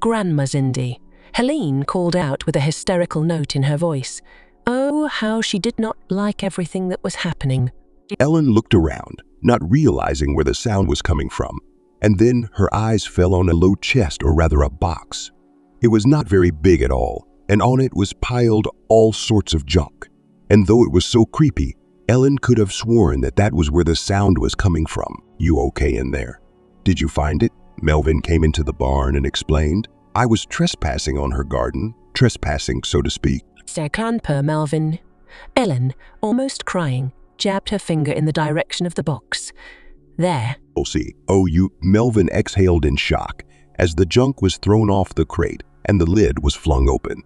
Grandma Zindy. Helene called out with a hysterical note in her voice. Oh, how she did not like everything that was happening. Ellen looked around, not realizing where the sound was coming from, and then her eyes fell on a low chest, or rather a box. It was not very big at all, and on it was piled all sorts of junk. And though it was so creepy, Ellen could have sworn that that was where the sound was coming from. You okay in there? Did you find it? Melvin came into the barn and explained. I was trespassing on her garden, trespassing, so to speak. Sir Grandpa Melvin. Ellen, almost crying, jabbed her finger in the direction of the box. There. We'll see. Oh, you. Melvin exhaled in shock as the junk was thrown off the crate and the lid was flung open.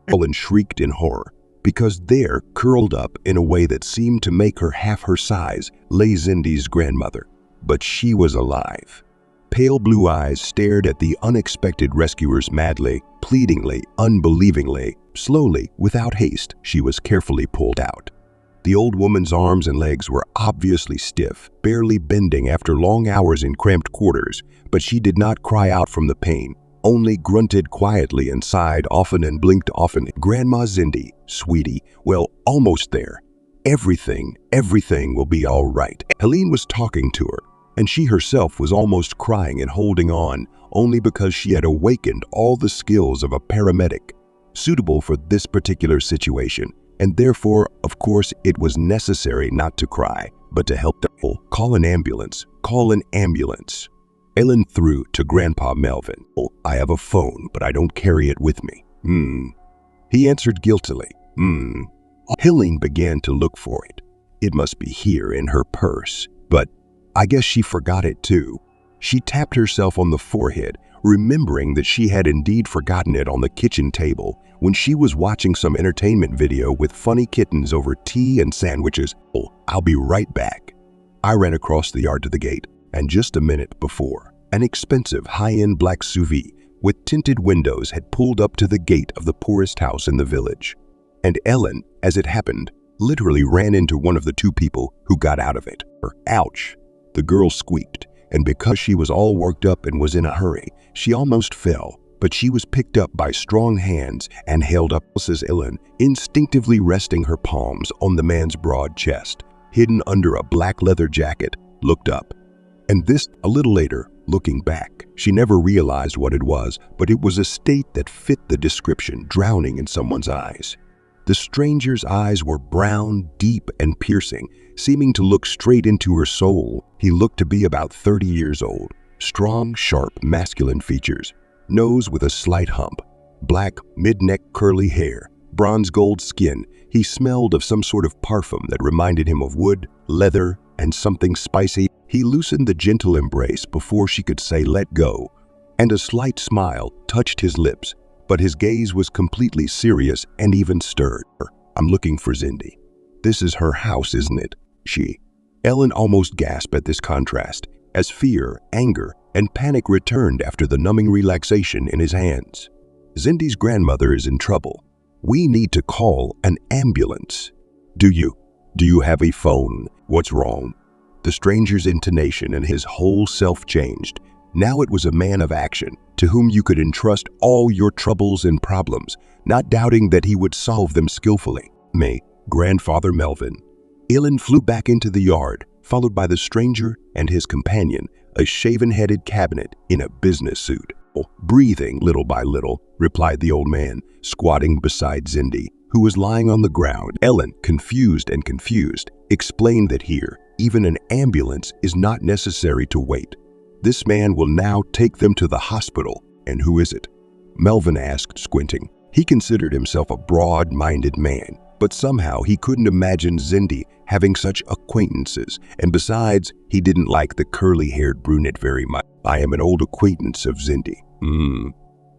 Ellen shrieked in horror, because there, curled up in a way that seemed to make her half her size, lay Zindy's grandmother. But she was alive. Pale blue eyes stared at the unexpected rescuers madly, pleadingly, unbelievingly. Slowly, without haste, she was carefully pulled out. The old woman's arms and legs were obviously stiff, barely bending after long hours in cramped quarters, but she did not cry out from the pain, only grunted quietly and sighed often and blinked often. Grandma Zindy, sweetie, well, almost there. Everything will be all right. Helene was talking to her, and she herself was almost crying and holding on, only because she had awakened all the skills of a paramedic, suitable for this particular situation. And therefore, of course, it was necessary not to cry, but to help people. Call an ambulance. Call an ambulance. Ellen threw to Grandpa Melvin. Oh, I have a phone, but I don't carry it with me. He answered guiltily. Helene began to look for it. It must be here in her purse, but I guess she forgot it too. She tapped herself on the forehead, remembering that she had indeed forgotten it on the kitchen table when she was watching some entertainment video with funny kittens over tea and sandwiches. Oh, I'll be right back. I ran across the yard to the gate, and just a minute before, an expensive high-end black SUV with tinted windows had pulled up to the gate of the poorest house in the village. And Ellen, as it happened, literally ran into one of the two people who got out of it. Ouch! The girl squeaked, and because she was all worked up and was in a hurry, she almost fell, but she was picked up by strong hands and held up. Mrs. Ellen, instinctively resting her palms on the man's broad chest, hidden under a black leather jacket, looked up. And this, a little later, looking back, she never realized what it was, but it was a state that fit the description, drowning in someone's eyes. The stranger's eyes were brown, deep, and piercing, seeming to look straight into her soul. He looked to be about 30 years old. Strong, sharp, masculine features. Nose with a slight hump. Black, mid-neck curly hair. Bronze gold skin. He smelled of some sort of parfum that reminded him of wood, leather, and something spicy. He loosened the gentle embrace before she could say let go, and a slight smile touched his lips, but his gaze was completely serious and even stirred. I'm looking for Zindy. This is her house, isn't it? Ellen almost gasped at this contrast, as fear, anger, and panic returned after the numbing relaxation in his hands. Zindy's grandmother is in trouble. We need to call an ambulance. Do you have a phone? What's wrong? The stranger's intonation and his whole self changed. Now it was a man of action, to whom you could entrust all your troubles and problems, not doubting that he would solve them skillfully. Grandfather Melvin. Ellen flew back into the yard, followed by the stranger and his companion, a shaven-headed cabinet in a business suit. Breathing little by little, replied the old man, squatting beside Zindy, who was lying on the ground. Ellen, confused, explained that here, even an ambulance is not necessary to wait. This man will now take them to the hospital. And who is it? Melvin asked, squinting. He considered himself a broad-minded man, but somehow he couldn't imagine Zindy having such acquaintances, and besides, he didn't like the curly-haired brunette very much. I am an old acquaintance of Zindy,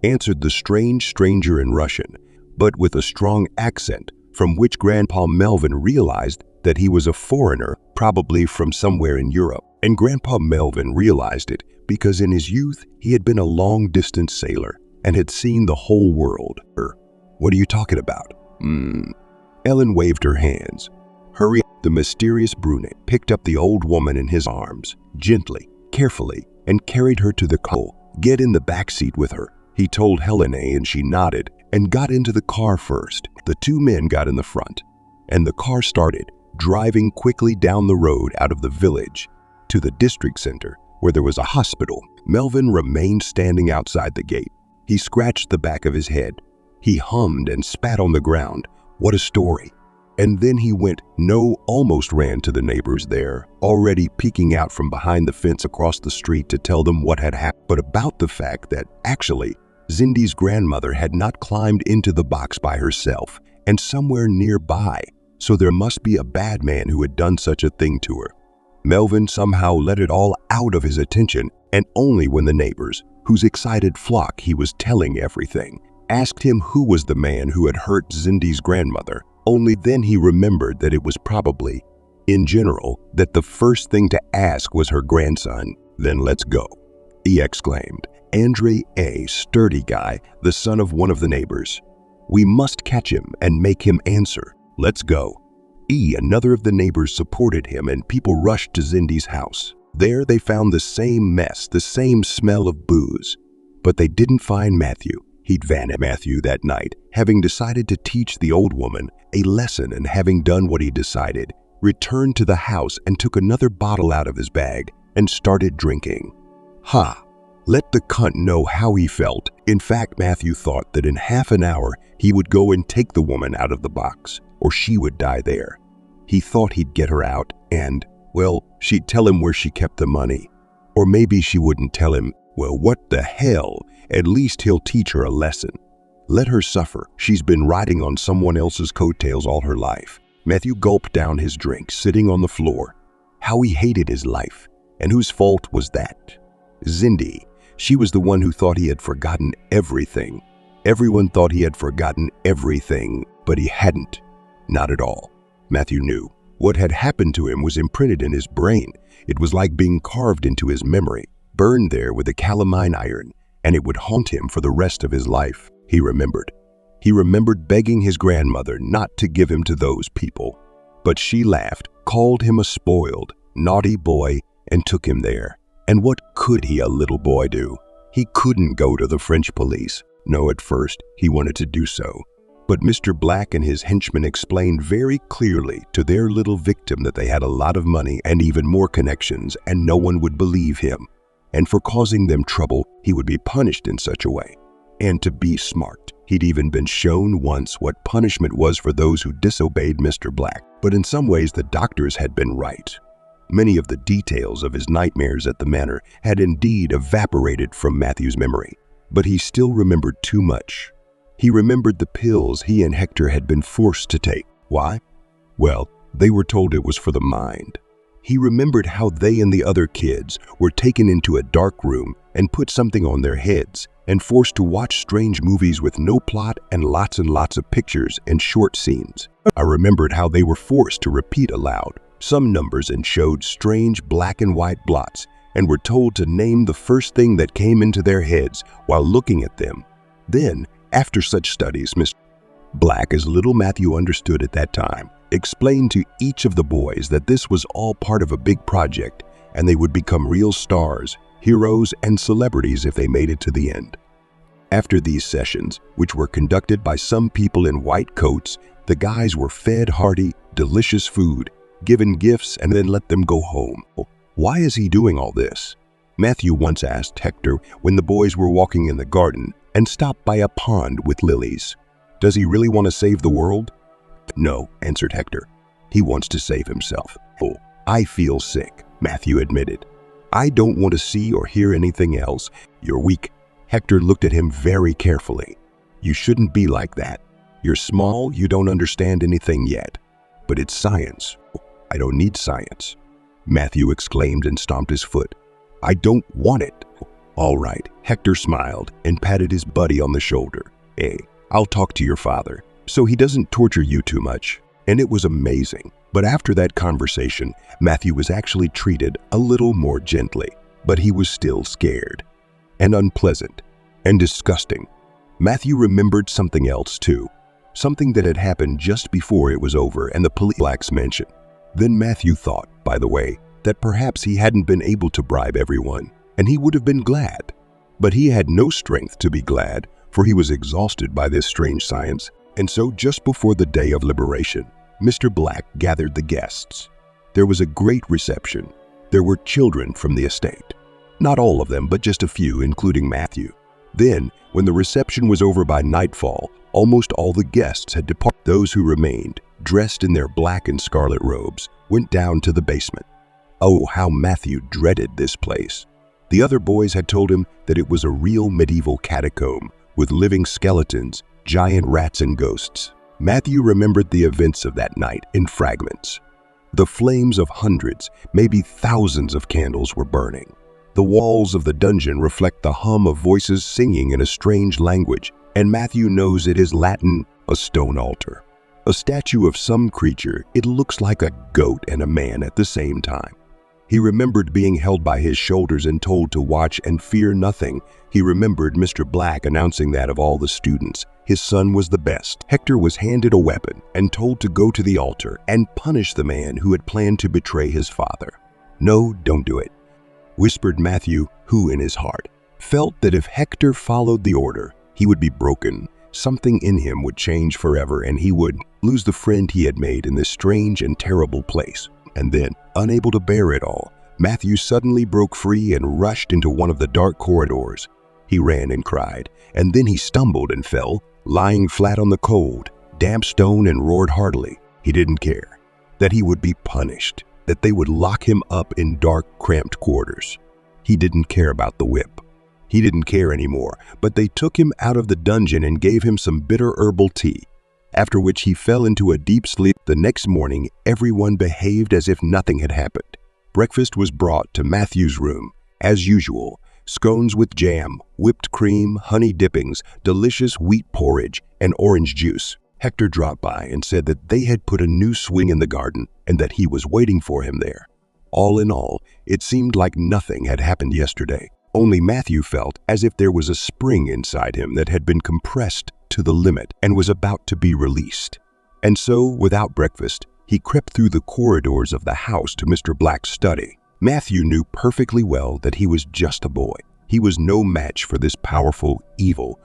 answered the strange stranger in Russian, but with a strong accent, from which Grandpa Melvin realized that he was a foreigner, probably from somewhere in Europe. And Grandpa Melvin realized it because in his youth, he had been a long-distance sailor and had seen the whole world. What are you talking about? Ellen waved her hands. Hurry. The mysterious brunette picked up the old woman in his arms, gently, carefully, and carried her to the car. Get in the back seat with her, he told Helene, and she nodded and got into the car first. The two men got in the front, and the car started, driving quickly down the road out of the village to the district center, where there was a hospital. Melvin remained standing outside the gate. He scratched the back of his head. He hummed and spat on the ground. What a story. And then he almost ran to the neighbors there, already peeking out from behind the fence across the street to tell them what had happened, but about the fact that actually Cindy's grandmother had not climbed into the box by herself and somewhere nearby, so there must be a bad man who had done such a thing to her. Melvin somehow let it all out of his attention, and only when the neighbors, whose excited flock he was telling everything, asked him who was the man who had hurt Cindy's grandmother, only then he remembered that it was probably, in general, that the first thing to ask was her grandson. Then let's go, he exclaimed. Andre, a sturdy guy, the son of one of the neighbors. We must catch him and make him answer. Let's go. Another of the neighbors, supported him, and people rushed to Cindy's house. There they found the same mess, the same smell of booze. But they didn't find Matthew. He'd vanished. Matthew that night, having decided to teach the old woman a lesson, and having done what he decided, returned to the house and took another bottle out of his bag and started drinking. Let the cunt know how he felt. In fact, Matthew thought that in half an hour he would go and take the woman out of the box, or she would die there. He thought he'd get her out and, well, she'd tell him where she kept the money. Or maybe she wouldn't tell him. Well, what the hell? At least he'll teach her a lesson. Let her suffer. She's been riding on someone else's coattails all her life. Matthew gulped down his drink, sitting on the floor. How he hated his life. And whose fault was that? Cindy. She was the one who thought he had forgotten everything. Everyone thought he had forgotten everything, but he hadn't. Not at all. Matthew knew. What had happened to him was imprinted in his brain. It was like being carved into his memory, burned there with a calamine iron, and it would haunt him for the rest of his life. He remembered. He remembered begging his grandmother not to give him to those people. But she laughed, called him a spoiled, naughty boy, and took him there. And what could he, a little boy, do? He couldn't go to the French police. No, at first, he wanted to do so. But Mr. Black and his henchmen explained very clearly to their little victim that they had a lot of money and even more connections, and no one would believe him. And for causing them trouble, he would be punished in such a way. And to be smart, he'd even been shown once what punishment was for those who disobeyed Mr. Black. But in some ways, the doctors had been right. Many of the details of his nightmares at the manor had indeed evaporated from Matthew's memory, but he still remembered too much. He remembered the pills he and Hector had been forced to take. Why? Well, they were told it was for the mind. He remembered how they and the other kids were taken into a dark room and put something on their heads and forced to watch strange movies with no plot and lots of pictures and short scenes. I remembered how they were forced to repeat aloud some numbers and showed strange black and white blots and were told to name the first thing that came into their heads while looking at them. Then, after such studies, Mr. Black, as little Matthew understood at that time, explained to each of the boys that this was all part of a big project and they would become real stars, heroes, and celebrities if they made it to the end. After these sessions, which were conducted by some people in white coats, the guys were fed hearty, delicious food, given gifts, and then let them go home. Why is he doing all this? Matthew once asked Hector when the boys were walking in the garden and stopped by a pond with lilies. Does he really want to save the world? No, answered Hector. He wants to save himself. Oh, I feel sick, Matthew admitted. I don't want to see or hear anything else. You're weak. Hector looked at him very carefully. You shouldn't be like that. You're small, you don't understand anything yet. But it's science. I don't need science, Matthew exclaimed and stomped his foot. I don't want it. All right, Hector smiled and patted his buddy on the shoulder. Hey, I'll talk to your father, so he doesn't torture you too much. And it was amazing. But after that conversation, Matthew was actually treated a little more gently, but he was still scared and unpleasant and disgusting. Matthew remembered something else too, something that had happened just before it was over and the police mentioned. Then Matthew thought, by the way, that perhaps he hadn't been able to bribe everyone, and he would have been glad. But he had no strength to be glad, for he was exhausted by this strange science. And so just before the day of liberation, Mr. Black gathered the guests. There was a great reception. There were children from the estate. Not all of them, but just a few, including Matthew. Then, when the reception was over by nightfall, almost all the guests had departed. Those who remained, dressed in their black and scarlet robes, went down to the basement. Oh, how Matthew dreaded this place. The other boys had told him that it was a real medieval catacomb with living skeletons, giant rats and ghosts. Matthew remembered the events of that night in fragments. The flames of hundreds, maybe thousands of candles were burning. The walls of the dungeon reflect the hum of voices singing in a strange language, and Matthew knows it is Latin, a stone altar. A statue of some creature, it looks like a goat and a man at the same time. He remembered being held by his shoulders and told to watch and fear nothing. He remembered Mr. Black announcing that of all the students, his son was the best. Hector was handed a weapon and told to go to the altar and punish the man who had planned to betray his father. No, don't do it, whispered Matthew, who in his heart felt that if Hector followed the order, he would be broken. Something in him would change forever and he would lose the friend he had made in this strange and terrible place. And then, unable to bear it all, Matthew suddenly broke free and rushed into one of the dark corridors. He ran and cried, and then he stumbled and fell, lying flat on the cold, damp stone, and roared heartily. He didn't care that he would be punished, that they would lock him up in dark, cramped quarters. He didn't care about the whip. He didn't care anymore, but they took him out of the dungeon and gave him some bitter herbal tea, after which he fell into a deep sleep. The next morning, everyone behaved as if nothing had happened. Breakfast was brought to Matthew's room, as usual. Scones with jam, whipped cream, honey dippings, delicious wheat porridge, and orange juice. Hector dropped by and said that they had put a new swing in the garden and that he was waiting for him there. All in all, it seemed like nothing had happened yesterday. Only Matthew felt as if there was a spring inside him that had been compressed to the limit and was about to be released. And so, without breakfast, he crept through the corridors of the house to Mr. Black's study. Matthew knew perfectly well that he was just a boy. He was no match for this powerful evil,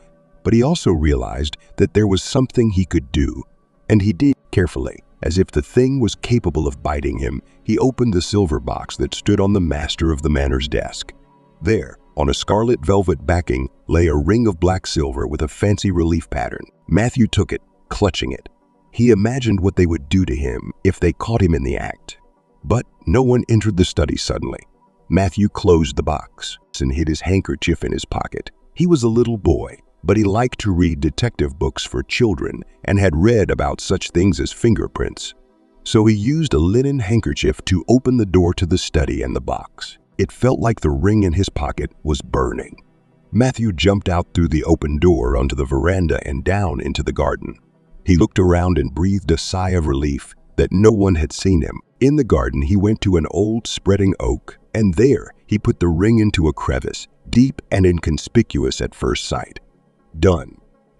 but he also realized that there was something he could do, and he did carefully. As if the thing was capable of biting him, he opened the silver box that stood on the master of the manor's desk. There, on a scarlet velvet backing, lay a ring of black silver with a fancy relief pattern. Matthew took it, clutching it. He imagined what they would do to him if they caught him in the act. But no one entered the study suddenly. Matthew closed the box and hid his handkerchief in his pocket. He was a little boy, but he liked to read detective books for children and had read about such things as fingerprints. So he used a linen handkerchief to open the door to the study and the box. It felt like the ring in his pocket was burning. Matthew jumped out through the open door onto the veranda and down into the garden. He looked around and breathed a sigh of relief that no one had seen him. In the garden, he went to an old spreading oak, and there he put the ring into a crevice, deep and inconspicuous at first sight. Done.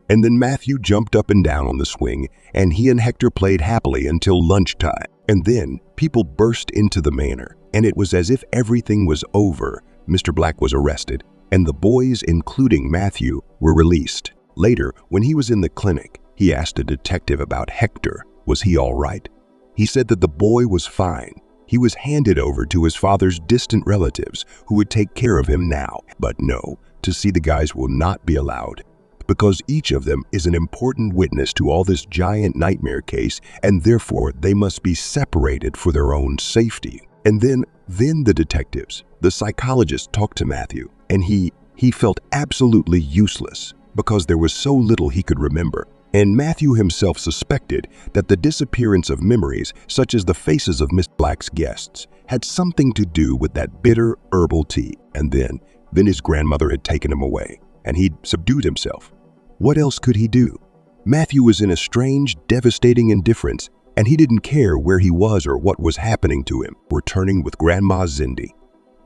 And then Matthew jumped up and down on the swing, and he and Hector played happily until lunchtime. And then people burst into the manor, and it was as if everything was over. Mr. Black was arrested, and the boys, including Matthew, were released. Later, when he was in the clinic, he asked a detective about Hector. Was he all right? He said that the boy was fine. He was handed over to his father's distant relatives who would take care of him now. But no, to see the guys will not be allowed, because each of them is an important witness to all this giant nightmare case, and therefore they must be separated for their own safety. And then the detectives, the psychologists, talked to Matthew, and he felt absolutely useless because there was so little he could remember. And Matthew himself suspected that the disappearance of memories, such as the faces of Miss Black's guests, had something to do with that bitter herbal tea. And then his grandmother had taken him away, and he'd subdued himself. What else could he do? Matthew was in a strange, devastating indifference. And he didn't care where he was or what was happening to him. Returning with Grandma Cindy.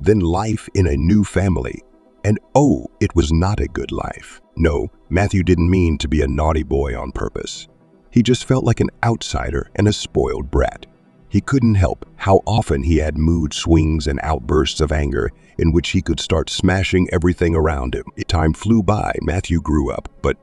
Then life in a new family. And oh, it was not a good life. No, Matthew didn't mean to be a naughty boy on purpose. He just felt like an outsider and a spoiled brat. He couldn't help how often he had mood swings and outbursts of anger in which he could start smashing everything around him. Time flew by, Matthew grew up, but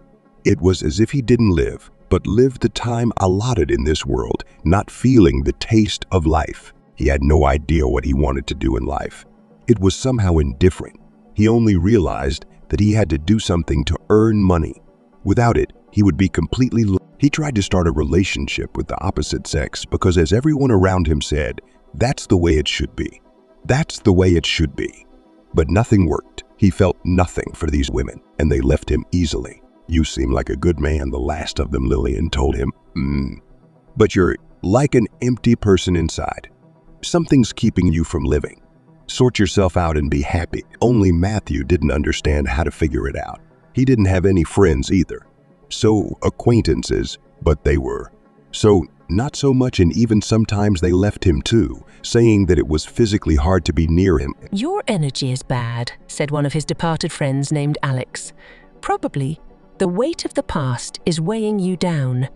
it was as if he didn't live, but lived the time allotted in this world, not feeling the taste of life. He had no idea what he wanted to do in life. It was somehow indifferent. He only realized that he had to do something to earn money. Without it, he would be completely lost. He tried to start a relationship with the opposite sex because, as everyone around him said, that's the way it should be. That's the way it should be. But nothing worked. He felt nothing for these women, and they left him easily. You seem like a good man, the last of them, Lillian told him. But you're like an empty person inside. Something's keeping you from living. Sort yourself out and be happy. Only Matthew didn't understand how to figure it out. He didn't have any friends either. So acquaintances, but they were. So not so much, and even sometimes they left him too, saying that it was physically hard to be near him. "Your energy is bad," said one of his departed friends named Alex. "Probably the weight of the past is weighing you down.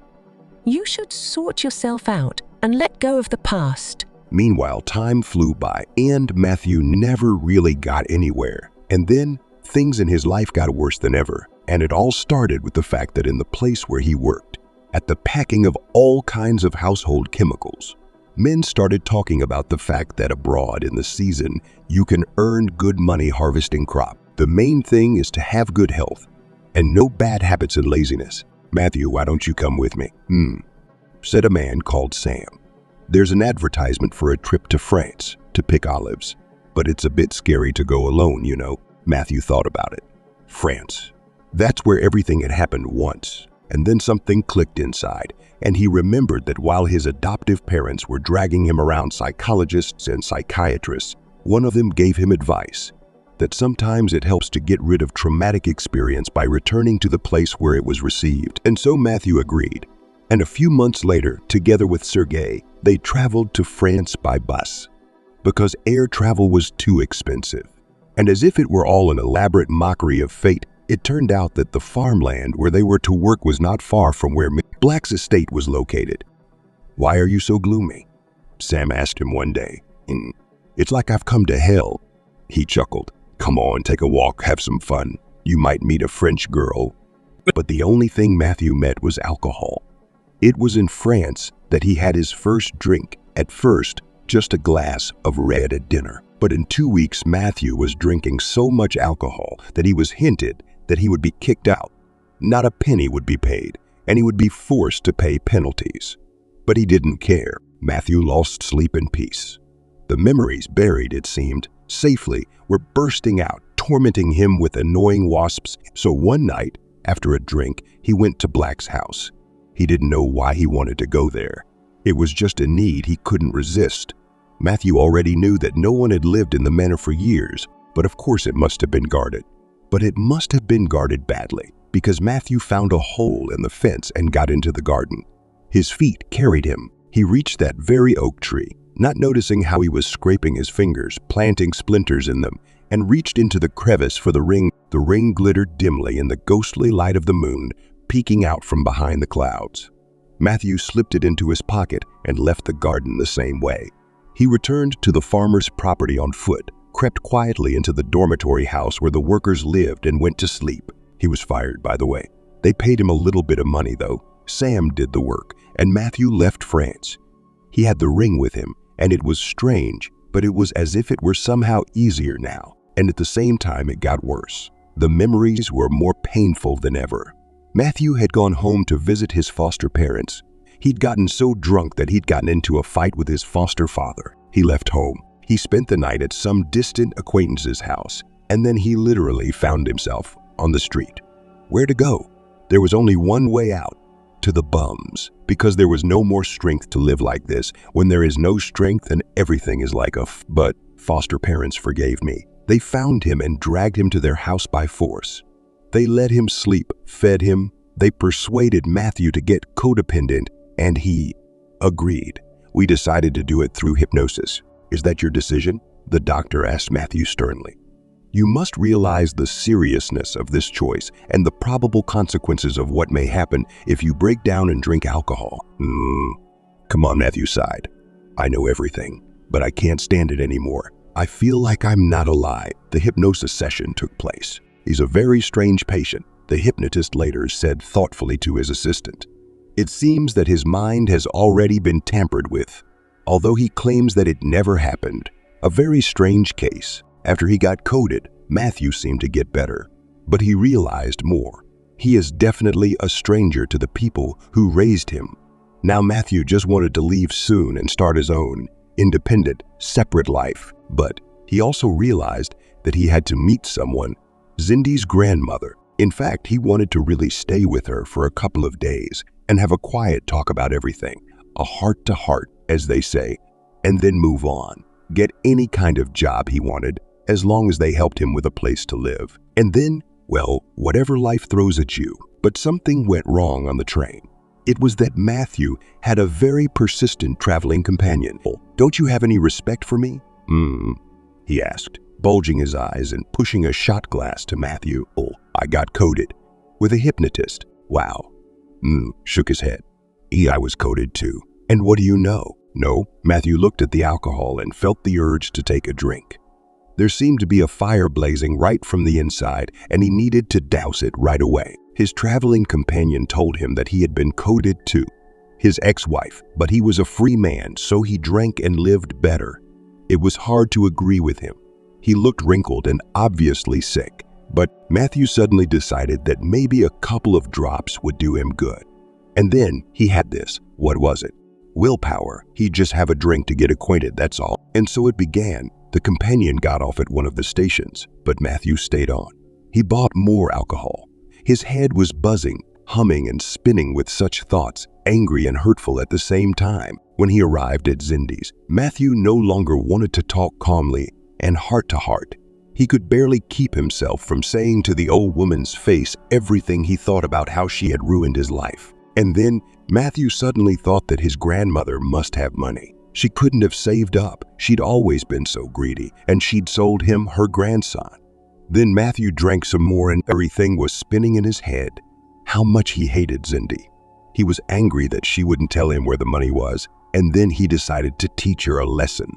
You should sort yourself out and let go of the past." Meanwhile, time flew by, and Matthew never really got anywhere. And then things in his life got worse than ever. And it all started with the fact that in the place where he worked, at the packing of all kinds of household chemicals, men started talking about the fact that abroad in the season, you can earn good money harvesting crop. The main thing is to have good health and no bad habits and laziness. "Matthew, why don't you come with me?" Said a man called Sam. "There's an advertisement for a trip to France to pick olives, but it's a bit scary to go alone, you know." Matthew thought about it. France. That's where everything had happened once. And then something clicked inside, and he remembered that while his adoptive parents were dragging him around psychologists and psychiatrists, one of them gave him advice that sometimes it helps to get rid of traumatic experience by returning to the place where it was received. And so Matthew agreed. And a few months later, together with Sergei, they traveled to France by bus because air travel was too expensive. And as if it were all an elaborate mockery of fate, it turned out that the farmland where they were to work was not far from where Black's estate was located. "Why are you so gloomy?" Sam asked him one day. "It's like I've come to hell." He chuckled. "Come on, take a walk, have some fun. You might meet a French girl." But the only thing Matthew met was alcohol. It was in France that he had his first drink. At first, just a glass of red at dinner. But in 2 weeks, Matthew was drinking so much alcohol that he was hinted that he would be kicked out. Not a penny would be paid, and he would be forced to pay penalties. But he didn't care. Matthew lost sleep in peace. The memories, buried, it seemed, safely, were bursting out, tormenting him with annoying wasps. So one night, after a drink, he went to Black's house. He didn't know why he wanted to go there. It was just a need he couldn't resist. Matthew already knew that no one had lived in the manor for years, but of course it must have been guarded. But it must have been guarded badly, because Matthew found a hole in the fence and got into the garden. His feet carried him. He reached that very oak tree, not noticing how he was scraping his fingers, planting splinters in them, and reached into the crevice for the ring. The ring glittered dimly in the ghostly light of the moon, peeking out from behind the clouds. Matthew slipped it into his pocket and left the garden the same way. He returned to the farmer's property on foot, crept quietly into the dormitory house where the workers lived, and went to sleep. He was fired, by the way. They paid him a little bit of money, though. Sam did the work, and Matthew left France. He had the ring with him, and it was strange, but it was as if it were somehow easier now, and at the same time it got worse. The memories were more painful than ever. Matthew had gone home to visit his foster parents. He'd gotten so drunk that he'd gotten into a fight with his foster father. He left home. He spent the night at some distant acquaintance's house, and then he literally found himself on the street. Where to go? There was only one way out, to the bums, because there was no more strength to live like this. When there is no strength and everything is like but foster parents forgave me. They found him and dragged him to their house by force. They let him sleep, fed him. They persuaded Matthew to get codependent, and he Agreed. We decided to do it through hypnosis. Is that your decision? The doctor asked Matthew sternly. You must realize the seriousness of this choice and the probable consequences of what may happen if you break down and drink alcohol. Come on, Matthew sighed. I know everything, but I can't stand it anymore. I feel like I'm not alive. The hypnosis session took place. He's a very strange patient, the hypnotist later said thoughtfully to his assistant. It seems that his mind has already been tampered with, although he claims that it never happened. A very strange case. After he got coded, Matthew seemed to get better, but he realized more. He is definitely a stranger to the people who raised him. Now Matthew just wanted to leave soon and start his own, independent, separate life, but he also realized that he had to meet someone, Zindi's grandmother. In fact, he wanted to really stay with her for a couple of days and have a quiet talk about everything, a heart-to-heart, as they say, and then move on. Get any kind of job he wanted, as long as they helped him with a place to live. And then, well, whatever life throws at you. But something went wrong on the train. It was that Matthew had a very persistent traveling companion. Don't you have any respect for me? He asked, bulging his eyes and pushing a shot glass to Matthew. I got coded. With a hypnotist. Wow. Shook his head. I was coded too. And what do you know? No, Matthew looked at the alcohol and felt the urge to take a drink. There seemed to be a fire blazing right from the inside, and he needed to douse it right away. His traveling companion told him that he had been coded too, his ex-wife, but he was a free man, so he drank and lived better. It was hard to agree with him. He looked wrinkled and obviously sick, but Matthew suddenly decided that maybe a couple of drops would do him good. And then he had this. What was it? Willpower. He'd just have a drink to get acquainted, that's all. And so it began. The companion got off at one of the stations, but Matthew stayed on. He bought more alcohol. His head was buzzing, humming and spinning with such thoughts, angry and hurtful at the same time. When he arrived at Zindi's, Matthew no longer wanted to talk calmly and heart to heart. He could barely keep himself from saying to the old woman's face everything he thought about how she had ruined his life. And then Matthew suddenly thought that his grandmother must have money. She couldn't have saved up. She'd always been so greedy, and she'd sold him her grandson. Then Matthew drank some more and everything was spinning in his head. How much he hated Zindi. He was angry that she wouldn't tell him where the money was, and then he decided to teach her a lesson.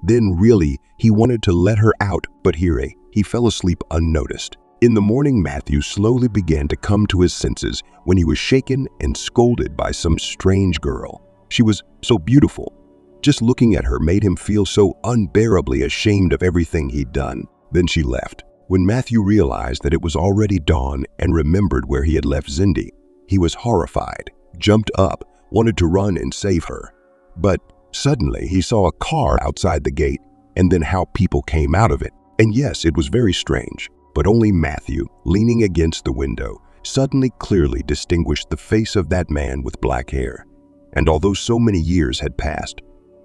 Then really, he wanted to let her out, but he fell asleep unnoticed. In the morning, Matthew slowly began to come to his senses when he was shaken and scolded by some strange girl. She was so beautiful. Just looking at her made him feel so unbearably ashamed of everything he'd done. Then she left. When Matthew realized that it was already dawn and remembered where he had left Zindi, he was horrified, jumped up, wanted to run and save her. But suddenly he saw a car outside the gate and then how people came out of it. And yes, it was very strange, but only Matthew, leaning against the window, suddenly clearly distinguished the face of that man with black hair. And although so many years had passed,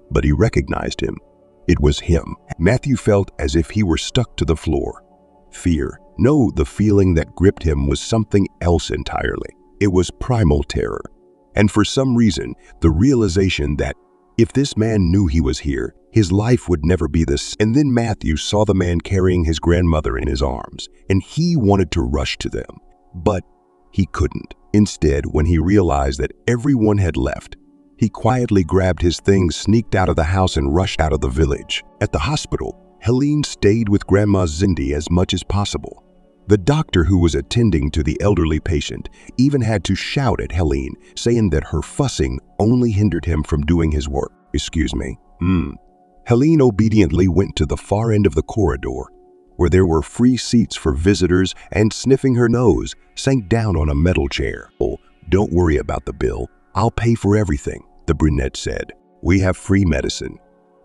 but he recognized him. It was him. Matthew felt as if he were stuck to the floor. Fear. No, the feeling that gripped him was something else entirely. It was primal terror. And for some reason, the realization that if this man knew he was here, his life would never be this. And then Matthew saw the man carrying his grandmother in his arms, and he wanted to rush to them. But he couldn't. Instead, when he realized that everyone had left, he quietly grabbed his things, sneaked out of the house, and rushed out of the village. At the hospital, Helene stayed with Grandma Zindi as much as possible. The doctor who was attending to the elderly patient even had to shout at Helene, saying that her fussing only hindered him from doing his work. Excuse me. Helene obediently went to the far end of the corridor, where there were free seats for visitors, and sniffing her nose, sank down on a metal chair. Oh, don't worry about the bill. I'll pay for everything, the brunette said. We have free medicine,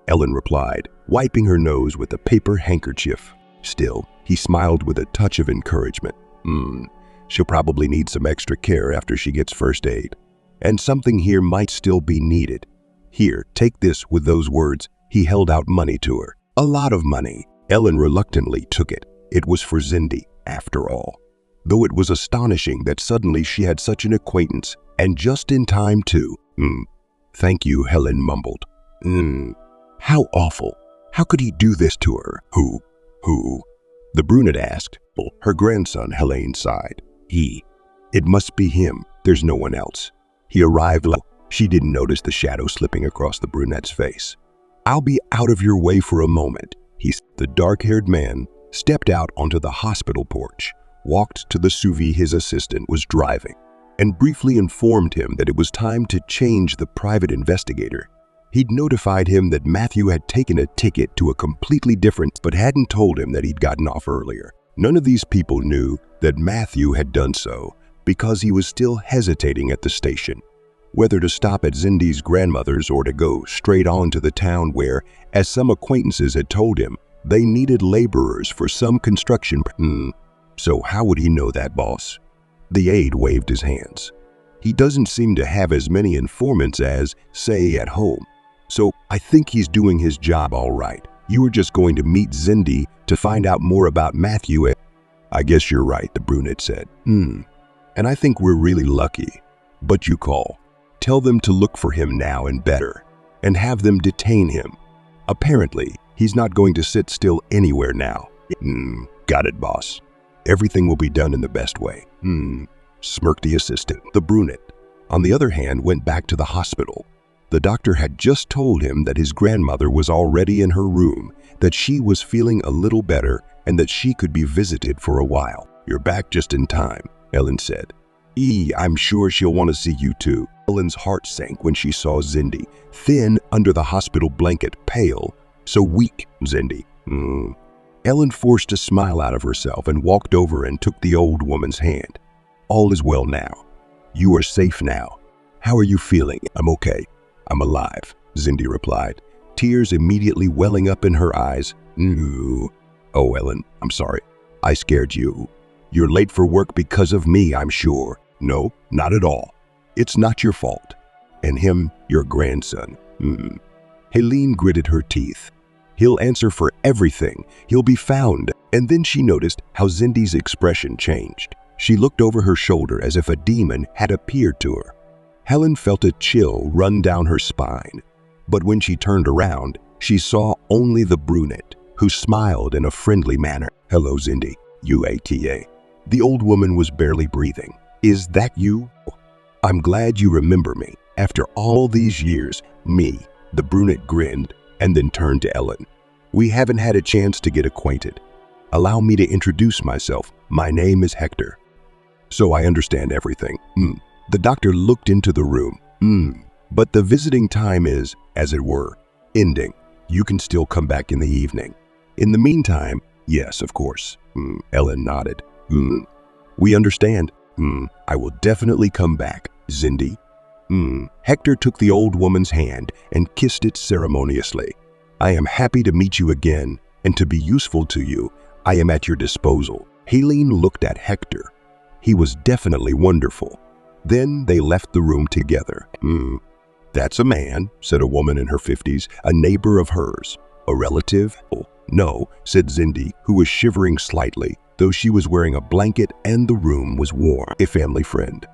Ellen replied, wiping her nose with a paper handkerchief. Still, he smiled with a touch of encouragement. She'll probably need some extra care after she gets first aid. And something here might still be needed. Here, take this. With those words, he held out money to her. A lot of money. Ellen reluctantly took it. It was for Zindi, after all. Though it was astonishing that suddenly she had such an acquaintance, and just in time too. Thank you, Helen mumbled. How awful. How could he do this to her? Who? The brunette asked. Her grandson, Helene sighed. He. It must be him. There's no one else. He arrived low. She didn't notice the shadow slipping across the brunette's face. I'll be out of your way for a moment. The dark-haired man stepped out onto the hospital porch, walked to the SUV his assistant was driving, and briefly informed him that it was time to change the private investigator. He'd notified him that Matthew had taken a ticket to a completely different, but hadn't told him that he'd gotten off earlier. None of these people knew that Matthew had done so because he was still hesitating at the station, whether to stop at Zindi's grandmother's or to go straight on to the town where, as some acquaintances had told him, they needed laborers for some construction. So how would he know that, boss? The aide waved his hands. He doesn't seem to have as many informants as, say, at home. So I think he's doing his job all right. You were just going to meet Zindi to find out more about Matthew. I guess you're right, the brunette said. And I think we're really lucky. But you call. Tell them to look for him now and better, and have them detain him. Apparently, he's not going to sit still anywhere now. Got it, boss. Everything will be done in the best way. Smirked the assistant. The brunette, on the other hand, went back to the hospital. The doctor had just told him that his grandmother was already in her room, that she was feeling a little better, and that she could be visited for a while. You're back just in time, Ellen said. I'm sure she'll want to see you too. Ellen's heart sank when she saw Zindi, thin under the hospital blanket, pale, so weak. Zindi. Ellen forced a smile out of herself and walked over and took the old woman's hand. All is well now. You are safe now. How are you feeling? I'm okay. I'm alive, Zindi replied, tears immediately welling up in her eyes. Oh, Ellen, I'm sorry. I scared you. You're late for work because of me, I'm sure. No, not at all. It's not your fault. And him, your grandson. Helene gritted her teeth. He'll answer for everything. He'll be found. And then she noticed how Zindi's expression changed. She looked over her shoulder as if a demon had appeared to her. Helen felt a chill run down her spine. But when she turned around, she saw only the brunette, who smiled in a friendly manner. Hello, Zindi. UATA. The old woman was barely breathing. Is that you? I'm glad you remember me. After all these years, me. The brunette grinned and then turned to Ellen. We haven't had a chance to get acquainted. Allow me to introduce myself. My name is Hector. So I understand everything. The doctor looked into the room. But the visiting time is, as it were, ending. You can still come back in the evening. In the meantime, yes, of course. Ellen nodded. We understand. I will definitely come back, Zindi. Hector took the old woman's hand and kissed it ceremoniously. I am happy to meet you again, and to be useful to you, I am at your disposal. Helene looked at Hector. He was definitely wonderful. Then they left the room together. That's a man, said a woman in her 50s, a neighbor of hers. A relative? Oh, no, said Zindi, who was shivering slightly, though she was wearing a blanket and the room was warm. A family friend.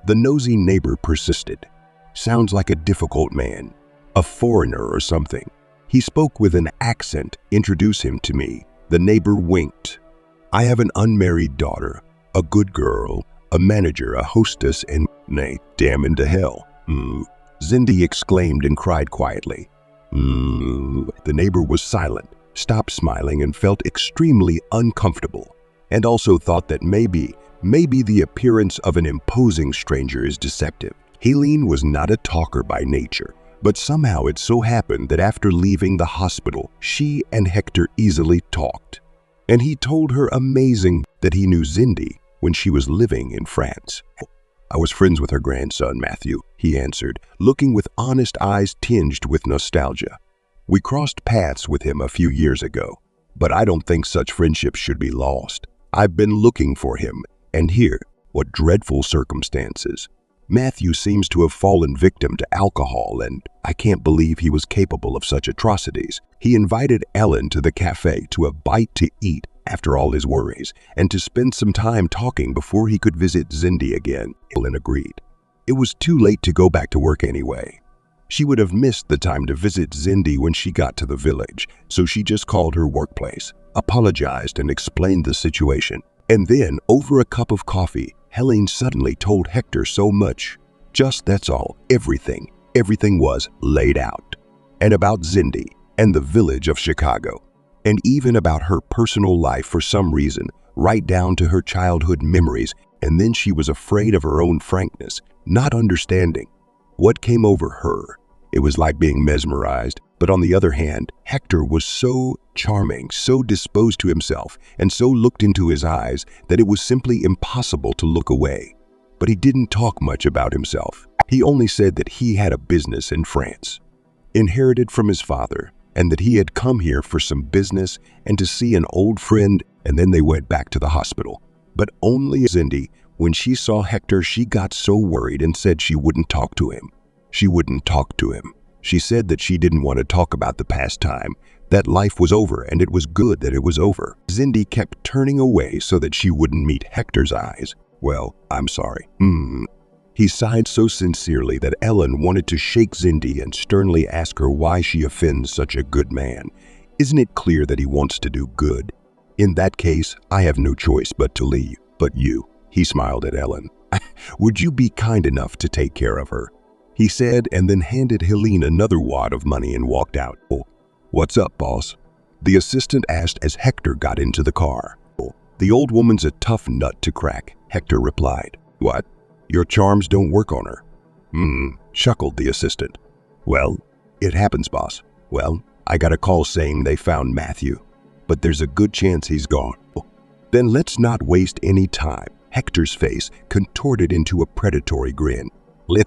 The nosy neighbor persisted. Sounds like a difficult man. A foreigner or something. He spoke with an accent. Introduce him to me. The neighbor winked. I have an unmarried daughter, a good girl, a manager, a hostess, and nay, damn into hell. Zindi exclaimed and cried quietly. The neighbor was silent, stopped smiling, and felt extremely uncomfortable, and also thought that maybe the appearance of an imposing stranger is deceptive. Helene was not a talker by nature, but somehow it so happened that after leaving the hospital, she and Hector easily talked. And he told her amazing that he knew Zindi when she was living in France. I was friends with her grandson, Matthew, he answered, looking with honest eyes tinged with nostalgia. We crossed paths with him a few years ago, but I don't think such friendships should be lost. I've been looking for him, and here, what dreadful circumstances. Matthew seems to have fallen victim to alcohol, and I can't believe he was capable of such atrocities. He invited Ellen to the cafe to a bite to eat after all his worries, and to spend some time talking before he could visit Zindi again. Ellen agreed. It was too late to go back to work anyway. She would have missed the time to visit Cindy when she got to the village, so she just called her workplace, apologized, and explained the situation. And then, over a cup of coffee, Helene suddenly told Hector so much. That's all, everything was laid out. And about Cindy and the village of Chicago. And even about her personal life for some reason, right down to her childhood memories. And then she was afraid of her own frankness, not understanding. What came over her? It was like being mesmerized. But on the other hand, Hector was so charming, so disposed to himself, and so looked into his eyes that it was simply impossible to look away. But he didn't talk much about himself. He only said that he had a business in France, inherited from his father, and that he had come here for some business and to see an old friend, and then they went back to the hospital. But only Cindy, when she saw Hector, she got so worried and said she wouldn't talk to him. She wouldn't talk to him. She said that she didn't want to talk about the past time, that life was over and it was good that it was over. Cindy kept turning away so that she wouldn't meet Hector's eyes. Well, I'm sorry. He sighed so sincerely that Ellen wanted to shake Cindy and sternly ask her why she offends such a good man. Isn't it clear that he wants to do good? In that case, I have no choice but to leave. But you, he smiled at Ellen. Would you be kind enough to take care of her? He said, and then handed Helene another wad of money and walked out. Oh, what's up, boss? The assistant asked as Hector got into the car. Oh, the old woman's a tough nut to crack, Hector replied. What? Your charms don't work on her? Chuckled the assistant. Well, it happens, boss. Well, I got a call saying they found Matthew, but there's a good chance he's gone. Oh, then let's not waste any time. Hector's face contorted into a predatory grin.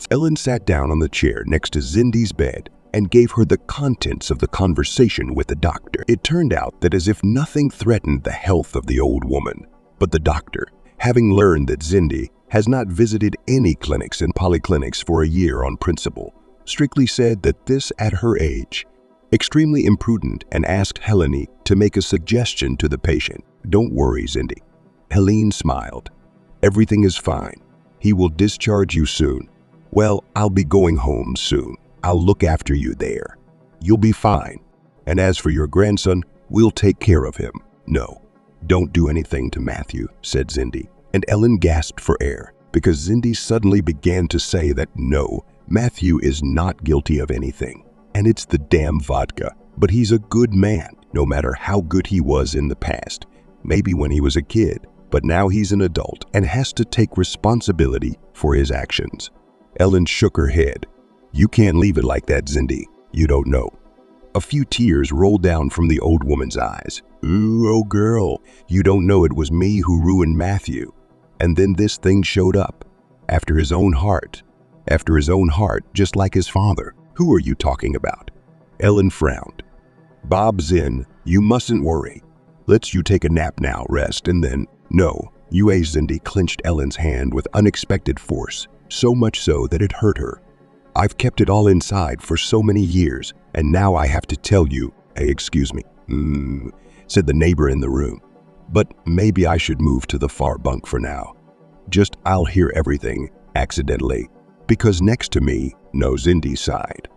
Ellen sat down on the chair next to Cindy's bed and gave her the contents of the conversation with the doctor. It turned out that as if nothing threatened the health of the old woman, but the doctor, having learned that Cindy has not visited any clinics and polyclinics for a year on principle, strictly said that this at her age, extremely imprudent, and asked Helene to make a suggestion to the patient. Don't worry, Cindy. Helene smiled. Everything is fine. He will discharge you soon. Well, I'll be going home soon. I'll look after you there. You'll be fine. And as for your grandson, we'll take care of him. No, don't do anything to Matthew, said Cindy. And Ellen gasped for air because Cindy suddenly began to say that no, Matthew is not guilty of anything. And it's the damn vodka. But he's a good man, no matter how good he was in the past. Maybe when he was a kid, but now he's an adult and has to take responsibility for his actions. Ellen shook her head. You can't leave it like that, Cindy. You don't know. A few tears rolled down from the old woman's eyes. Ooh, oh girl, you don't know it was me who ruined Matthew. And then this thing showed up. After his own heart, just like his father. Who are you talking about? Ellen frowned. Bob Zinn, you mustn't worry. Let's you take a nap now, rest, and then… No, Cindy clenched Ellen's hand with unexpected force. So much so that it hurt her. I've kept it all inside for so many years, and now I have to tell you. Hey, excuse me, said the neighbor in the room. But maybe I should move to the far bunk for now. Just I'll hear everything, accidentally. Because next to me, no, Cindy sighed.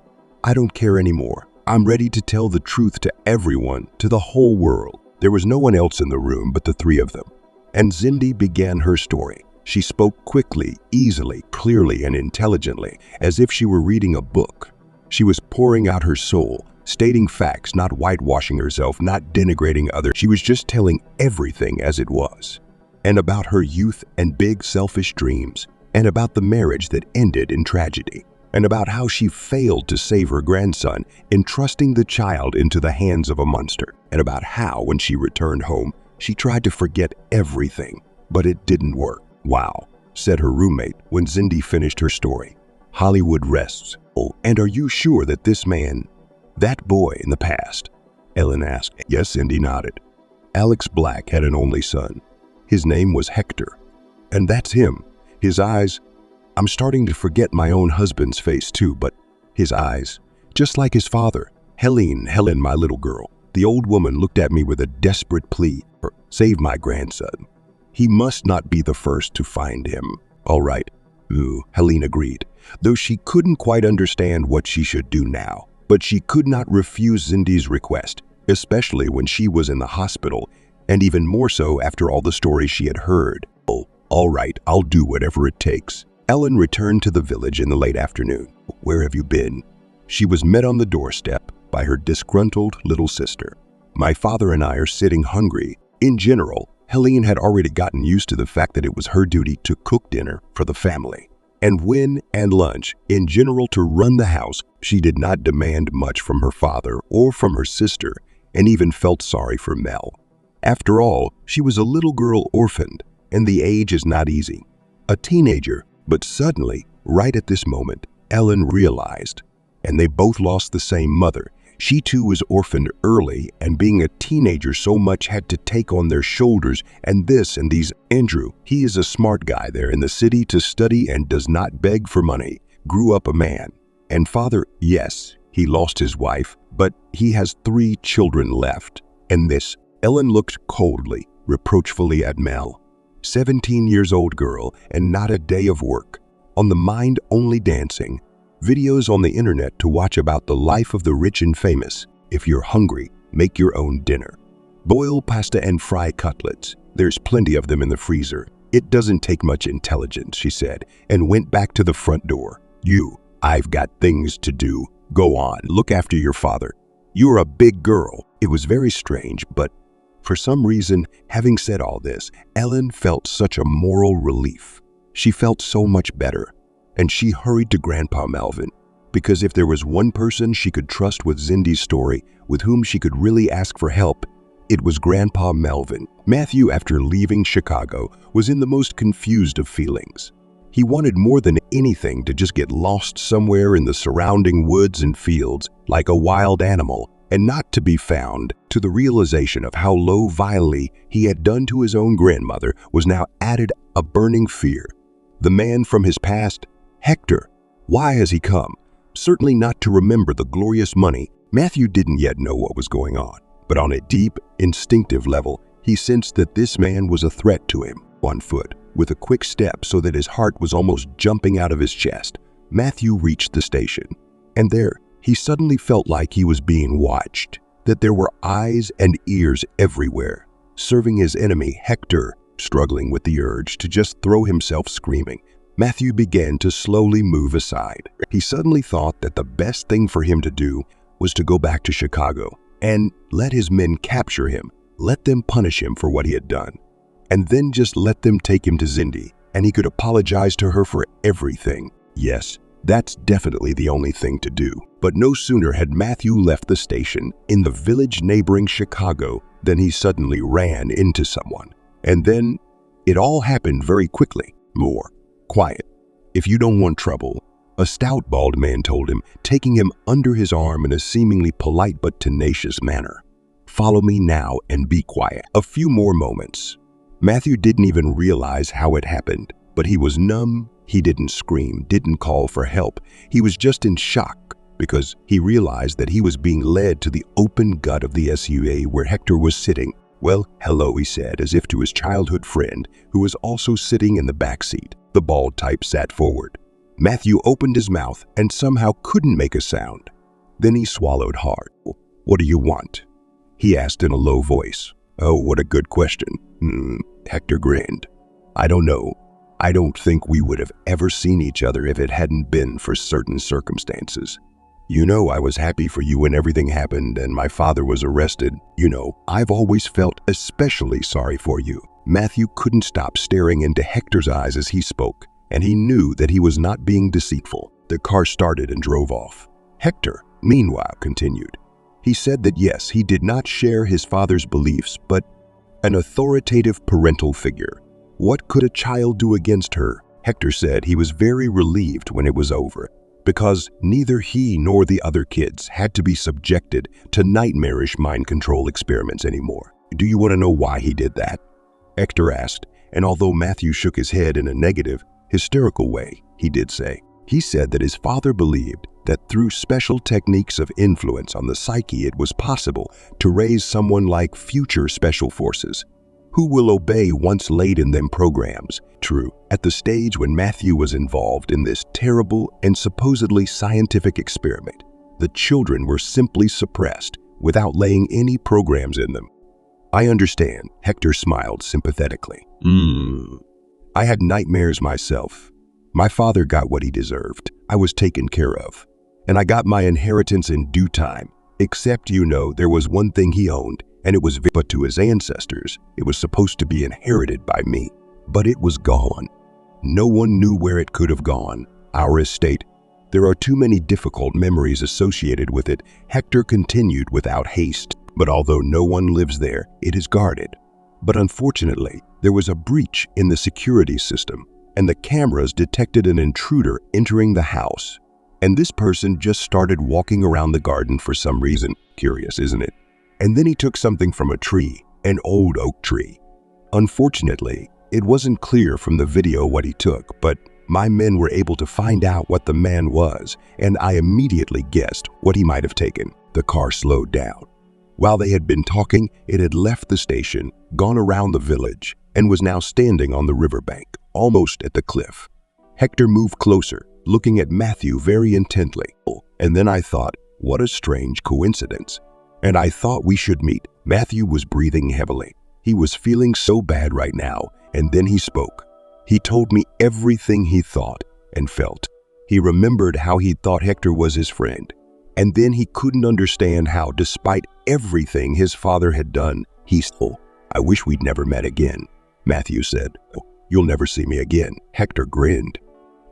I don't care anymore. I'm ready to tell the truth to everyone, to the whole world. There was no one else in the room but the three of them. And Cindy began her story. She spoke quickly, easily, clearly, and intelligently, as if she were reading a book. She was pouring out her soul, stating facts, not whitewashing herself, not denigrating others. She was just telling everything as it was. And about her youth and big selfish dreams, and about the marriage that ended in tragedy, and about how she failed to save her grandson, entrusting the child into the hands of a monster, and about how, when she returned home, she tried to forget everything, but it didn't work. Wow, said her roommate when Cindy finished her story. Hollywood rests. Oh, and are you sure that this man, that boy in the past? Ellen asked. Yes, Cindy nodded. Alex Black had an only son. His name was Hector. And that's him. His eyes, I'm starting to forget my own husband's face too, but his eyes, just like his father. Helen, my little girl. The old woman looked at me with a desperate plea. Save my grandson. He must not be the first to find him. All right. Helene agreed. though she couldn't quite understand what she should do now. But she could not refuse Cindy's request, especially when she was in the hospital, and even more so after all the stories she had heard. "Oh, all right, I'll do whatever it takes." Ellen returned to the village in the late afternoon. "Where have you been?" She was met on the doorstep by her disgruntled little sister. "My father and I are sitting hungry." In general, Helene had already gotten used to the fact that it was her duty to cook dinner for the family. And when and lunch, in general to run the house, she did not demand much from her father or from her sister, and even felt sorry for Mel. After all, she was a little girl orphaned, and the age is not easy. A teenager, but suddenly, right at this moment, Ellen realized, and they both lost the same mother. She too was orphaned early, and being a teenager so much had to take on their shoulders, and these. Andrew, he is a smart guy there in the city to study and does not beg for money, grew up a man. And father, yes, he lost his wife, but he has 3 children left. And this, Ellen looked coldly, reproachfully at Mel. 17 years old girl, and not a day of work. On the mind only dancing. Videos on the internet to watch about the life of the rich and famous. If you're hungry, make your own dinner. Boil pasta and fry cutlets. There's plenty of them in the freezer. It doesn't take much intelligence, she said, and went back to the front door. I've got things to do. Go on, look after your father. You're a big girl. It was very strange, but for some reason, having said all this, Ellen felt such a moral relief. She felt so much better. And she hurried to Grandpa Melvin, because if there was one person she could trust with Cindy's story, with whom she could really ask for help, it was Grandpa Melvin. Matthew, after leaving Chicago, was in the most confused of feelings. He wanted more than anything to just get lost somewhere in the surrounding woods and fields, like a wild animal, and not to be found. To the realization of how low vilely he had done to his own grandmother was now added a burning fear. The man from his past, Hector. Why has he come? Certainly not to remember the glorious money. Matthew didn't yet know what was going on, but on a deep, instinctive level, he sensed that this man was a threat to him. On foot, with a quick step so that his heart was almost jumping out of his chest, Matthew reached the station. And there, he suddenly felt like he was being watched, that there were eyes and ears everywhere, serving his enemy, Hector, struggling with the urge to just throw himself screaming. Matthew began to slowly move aside. He suddenly thought that the best thing for him to do was to go back to Chicago and let his men capture him, let them punish him for what he had done, and then just let them take him to Cindy, and he could apologize to her for everything. Yes, that's definitely the only thing to do. But no sooner had Matthew left the station in the village neighboring Chicago than he suddenly ran into someone. And then it all happened very quickly. More. Quiet. If you don't want trouble, a stout bald man told him, taking him under his arm in a seemingly polite but tenacious manner. Follow me now and be quiet. A few more moments. Matthew didn't even realize how it happened, but he was numb. He didn't scream, didn't call for help. He was just in shock because he realized that he was being led to the open gut of the SUV where Hector was sitting. "Well, hello," he said, as if to his childhood friend, who was also sitting in the back seat. The bald type sat forward. Matthew opened his mouth and somehow couldn't make a sound. Then he swallowed hard. "What do you want?" he asked in a low voice. "Oh, what a good question." Hector grinned. "I don't know. I don't think we would have ever seen each other if it hadn't been for certain circumstances. You know, I was happy for you when everything happened and my father was arrested. You know, I've always felt especially sorry for you." Matthew couldn't stop staring into Hector's eyes as he spoke, and he knew that he was not being deceitful. The car started and drove off. Hector, meanwhile, continued. He said that yes, he did not share his father's beliefs, but an authoritative parental figure. What could a child do against her? Hector said he was very relieved when it was over, because neither he nor the other kids had to be subjected to nightmarish mind control experiments anymore. "Do you want to know why he did that?" Hector asked, and although Matthew shook his head in a negative, hysterical way, he did say. He said that his father believed that through special techniques of influence on the psyche it was possible to raise someone like future special forces. Who will obey once laid in them programs? True, at the stage when Matthew was involved in this terrible and supposedly scientific experiment, the children were simply suppressed without laying any programs in them. I understand, Hector smiled sympathetically. I had nightmares myself. My father got what he deserved. I was taken care of. And I got my inheritance in due time. Except, there was one thing he owned, and it was but to his ancestors. It was supposed to be inherited by me. But it was gone. No one knew where it could have gone. Our estate. There are too many difficult memories associated with it, Hector continued without haste. But although no one lives there, it is guarded. But unfortunately, there was a breach in the security system, and the cameras detected an intruder entering the house. And this person just started walking around the garden for some reason. Curious, isn't it? And then he took something from a tree, an old oak tree. Unfortunately, it wasn't clear from the video what he took, but my men were able to find out what the man was, and I immediately guessed what he might have taken. The car slowed down. While they had been talking, it had left the station, gone around the village, and was now standing on the riverbank, almost at the cliff. Hector moved closer, looking at Matthew very intently. And then I thought, what a strange coincidence. And I thought we should meet. Matthew was breathing heavily. He was feeling so bad right now, and then he spoke. He told me everything he thought and felt. He remembered how he thought Hector was his friend. And then he couldn't understand how, despite everything his father had done, he still, I wish we'd never met again. Matthew said, you'll never see me again. Hector grinned.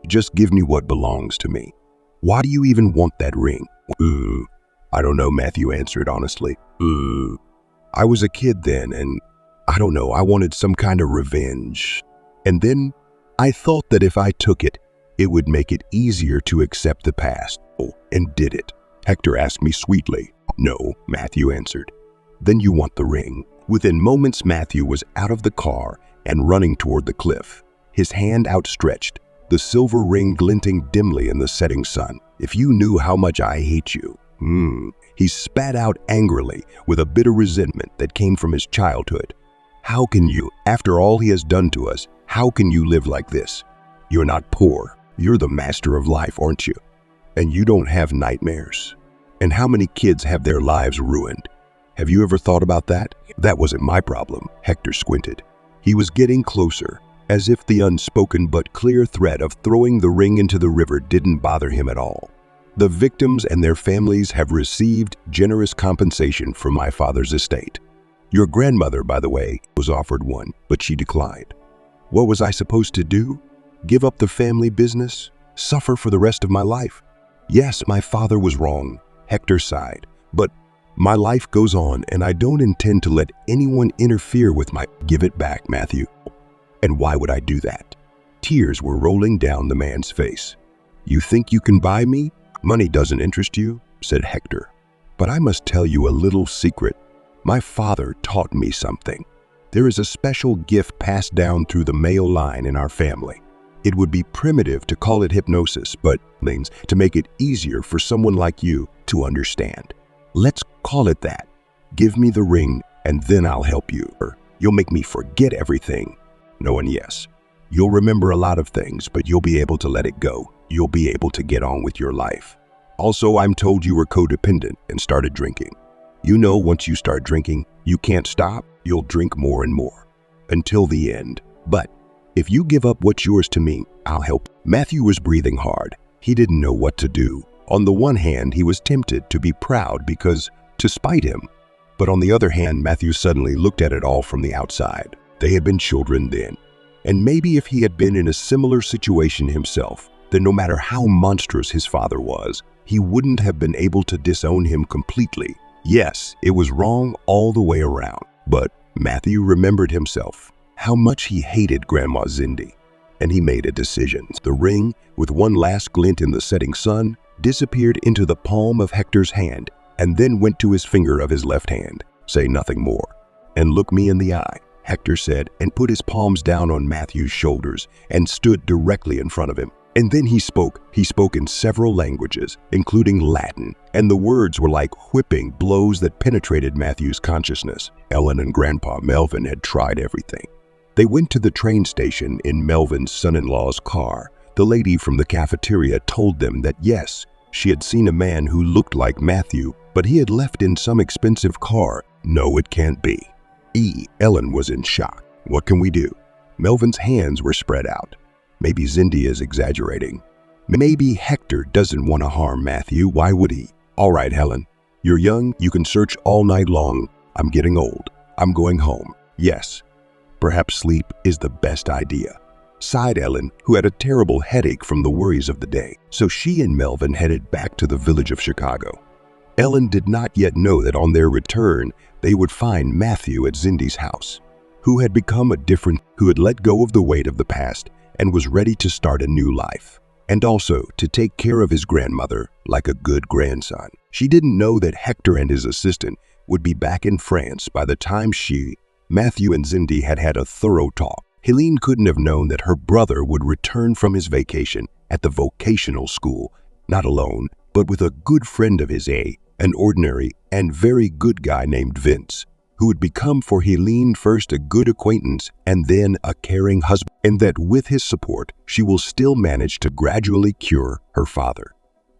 Just give me what belongs to me. Why do you even want that ring? I don't know, Matthew answered honestly. I was a kid then, and I don't know, I wanted some kind of revenge. And then I thought that if I took it, it would make it easier to accept the past. And did it? Hector asked me sweetly. No, Matthew answered. Then you want the ring. Within moments, Matthew was out of the car and running toward the cliff, his hand outstretched, the silver ring glinting dimly in the setting sun. If you knew how much I hate you. He spat out angrily with a bitter resentment that came from his childhood. How can you, after all he has done to us, how can you live like this? You're not poor. You're the master of life, aren't you? And you don't have nightmares. And how many kids have their lives ruined? Have you ever thought about that? That wasn't my problem, Hector squinted. He was getting closer, as if the unspoken but clear threat of throwing the ring into the river didn't bother him at all. The victims and their families have received generous compensation from my father's estate. Your grandmother, by the way, was offered one, but she declined. What was I supposed to do? Give up the family business? Suffer for the rest of my life? Yes, my father was wrong, Hector sighed, but my life goes on and I don't intend to let anyone interfere with my— Give it back, Matthew. And why would I do that? Tears were rolling down the man's face. You think you can buy me? Money doesn't interest you, said Hector. But I must tell you a little secret. My father taught me something. There is a special gift passed down through the male line in our family. It would be primitive to call it hypnosis, but means to make it easier for someone like you to understand. Let's call it that. Give me the ring and then I'll help you. You'll make me forget everything. No, and yes, you'll remember a lot of things, but you'll be able to let it go. You'll be able to get on with your life. Also, I'm told you were codependent and started drinking. You know, once you start drinking, you can't stop. You'll drink more and more until the end. But if you give up what's yours to me, I'll help. Matthew was breathing hard. He didn't know what to do. On the one hand, he was tempted to be proud because to spite him. But on the other hand, Matthew suddenly looked at it all from the outside. They had been children then. And maybe if he had been in a similar situation himself, then no matter how monstrous his father was, he wouldn't have been able to disown him completely. Yes, it was wrong all the way around. But Matthew remembered himself, how much he hated Grandma Zindi. And he made a decision. The ring, with one last glint in the setting sun, disappeared into the palm of Hector's hand and then went to his finger of his left hand. Say nothing more. And look me in the eye, Hector said, and put his palms down on Matthew's shoulders and stood directly in front of him. And then he spoke. He spoke in several languages, including Latin, and the words were like whipping blows that penetrated Matthew's consciousness. Ellen and Grandpa Melvin had tried everything. They went to the train station in Melvin's son-in-law's car. The lady from the cafeteria told them that yes, she had seen a man who looked like Matthew, but he had left in some expensive car. No, it can't be. Ellen was in shock. What can we do? Melvin's hands were spread out. Maybe Zindy is exaggerating. Maybe Hector doesn't want to harm Matthew. Why would he? All right, Helen. You're young. You can search all night long. I'm getting old. I'm going home. Yes. Perhaps sleep is the best idea, sighed Ellen, who had a terrible headache from the worries of the day. So she and Melvin headed back to the village of Chicago. Ellen did not yet know that on their return, they would find Matthew at Zindy's house, who had let go of the weight of the past and was ready to start a new life, and also to take care of his grandmother like a good grandson. She didn't know that Hector and his assistant would be back in France by the time Matthew and Zindy had had a thorough talk. Helene couldn't have known that her brother would return from his vacation at the vocational school, not alone, but with a good friend of his, an ordinary and very good guy named Vince, who would become for Helene first a good acquaintance and then a caring husband, and that with his support, she will still manage to gradually cure her father,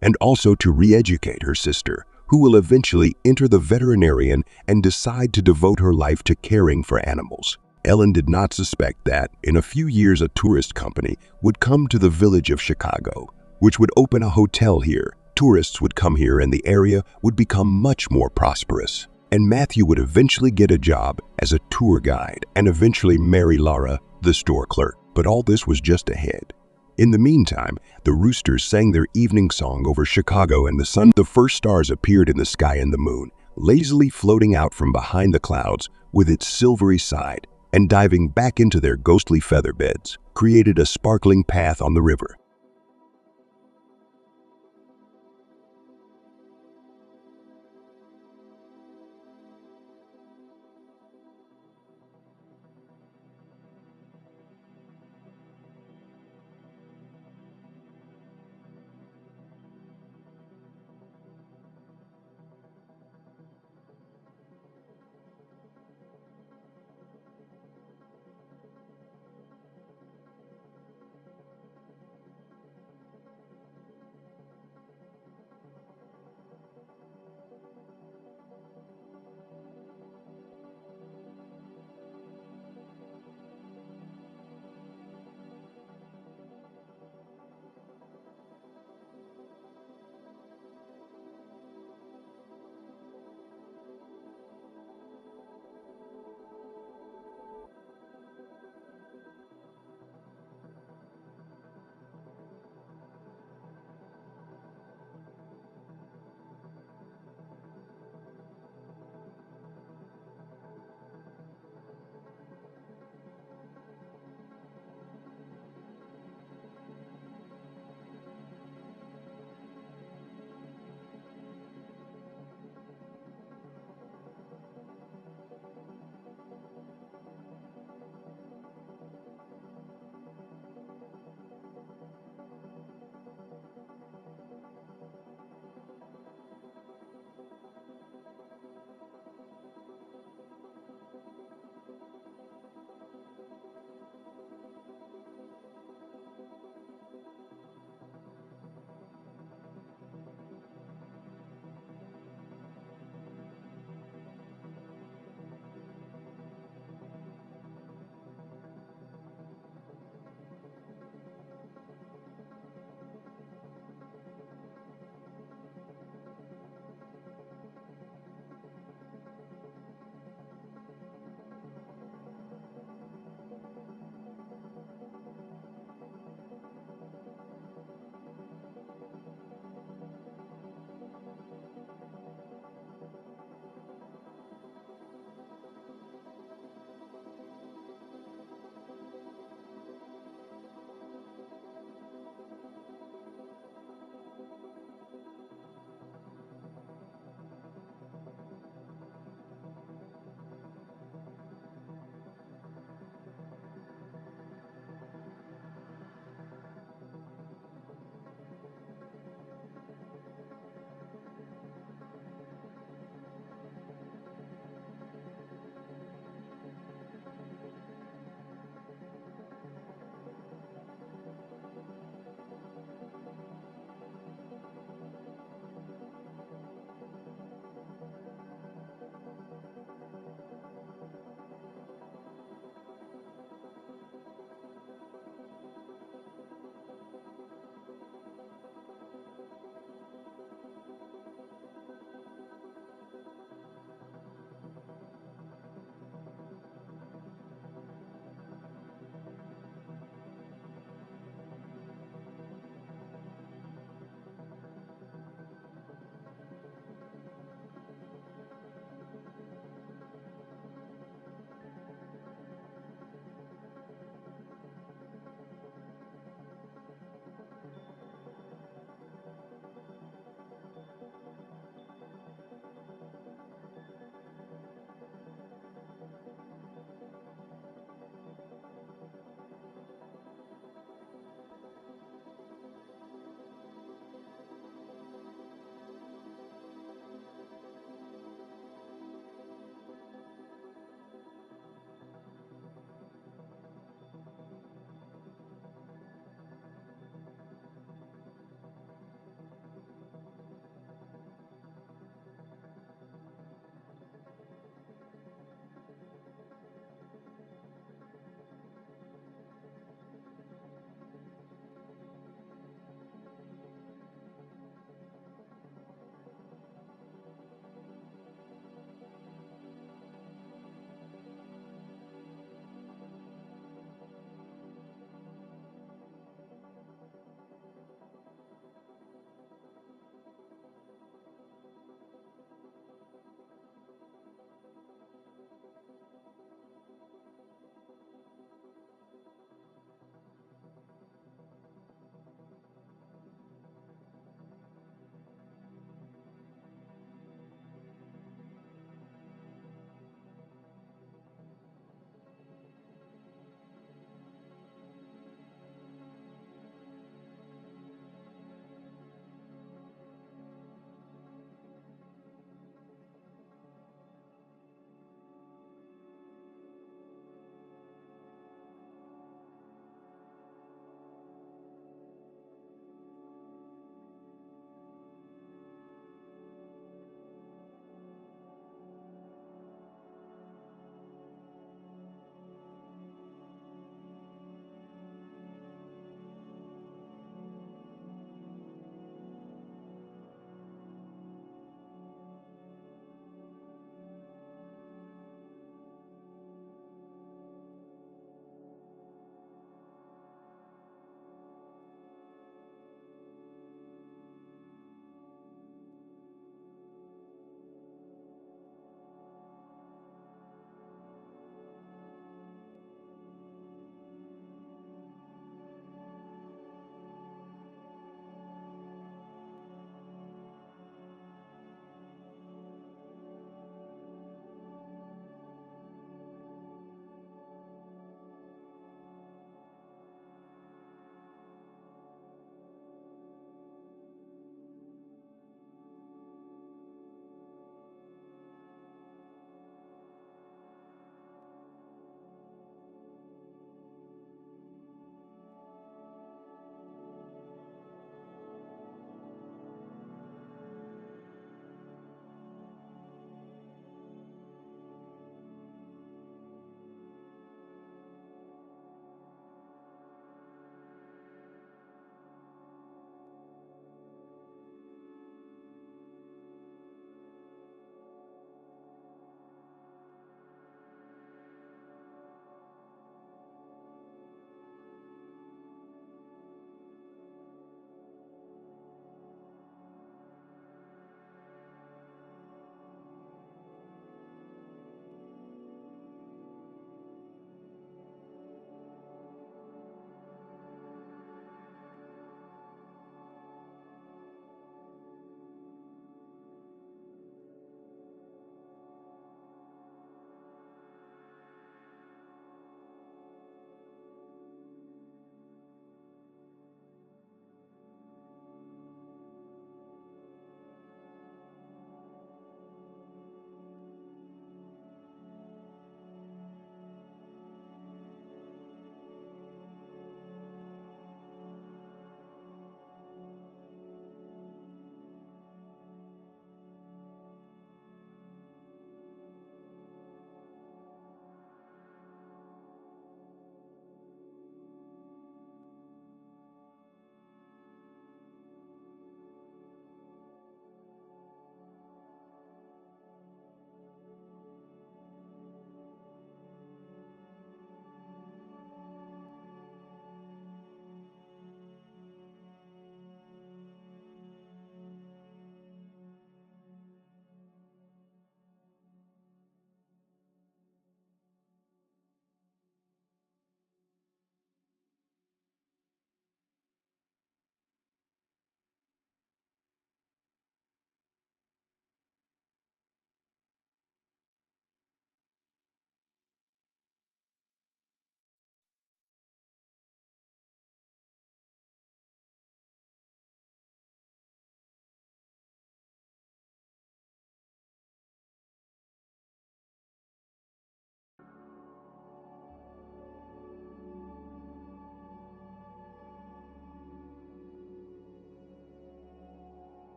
and also to re-educate her sister, who will eventually enter the veterinarian and decide to devote her life to caring for animals. Ellen did not suspect that, in a few years, a tourist company would come to the village of Chicago, which would open a hotel here. Tourists would come here and the area would become much more prosperous. And Matthew would eventually get a job as a tour guide and eventually marry Laura, the store clerk. But all this was just ahead. In the meantime, the roosters sang their evening song over Chicago and the sun. The first stars appeared in the sky, and the moon, lazily floating out from behind the clouds with its silvery side and diving back into their ghostly feather beds, created a sparkling path on the river.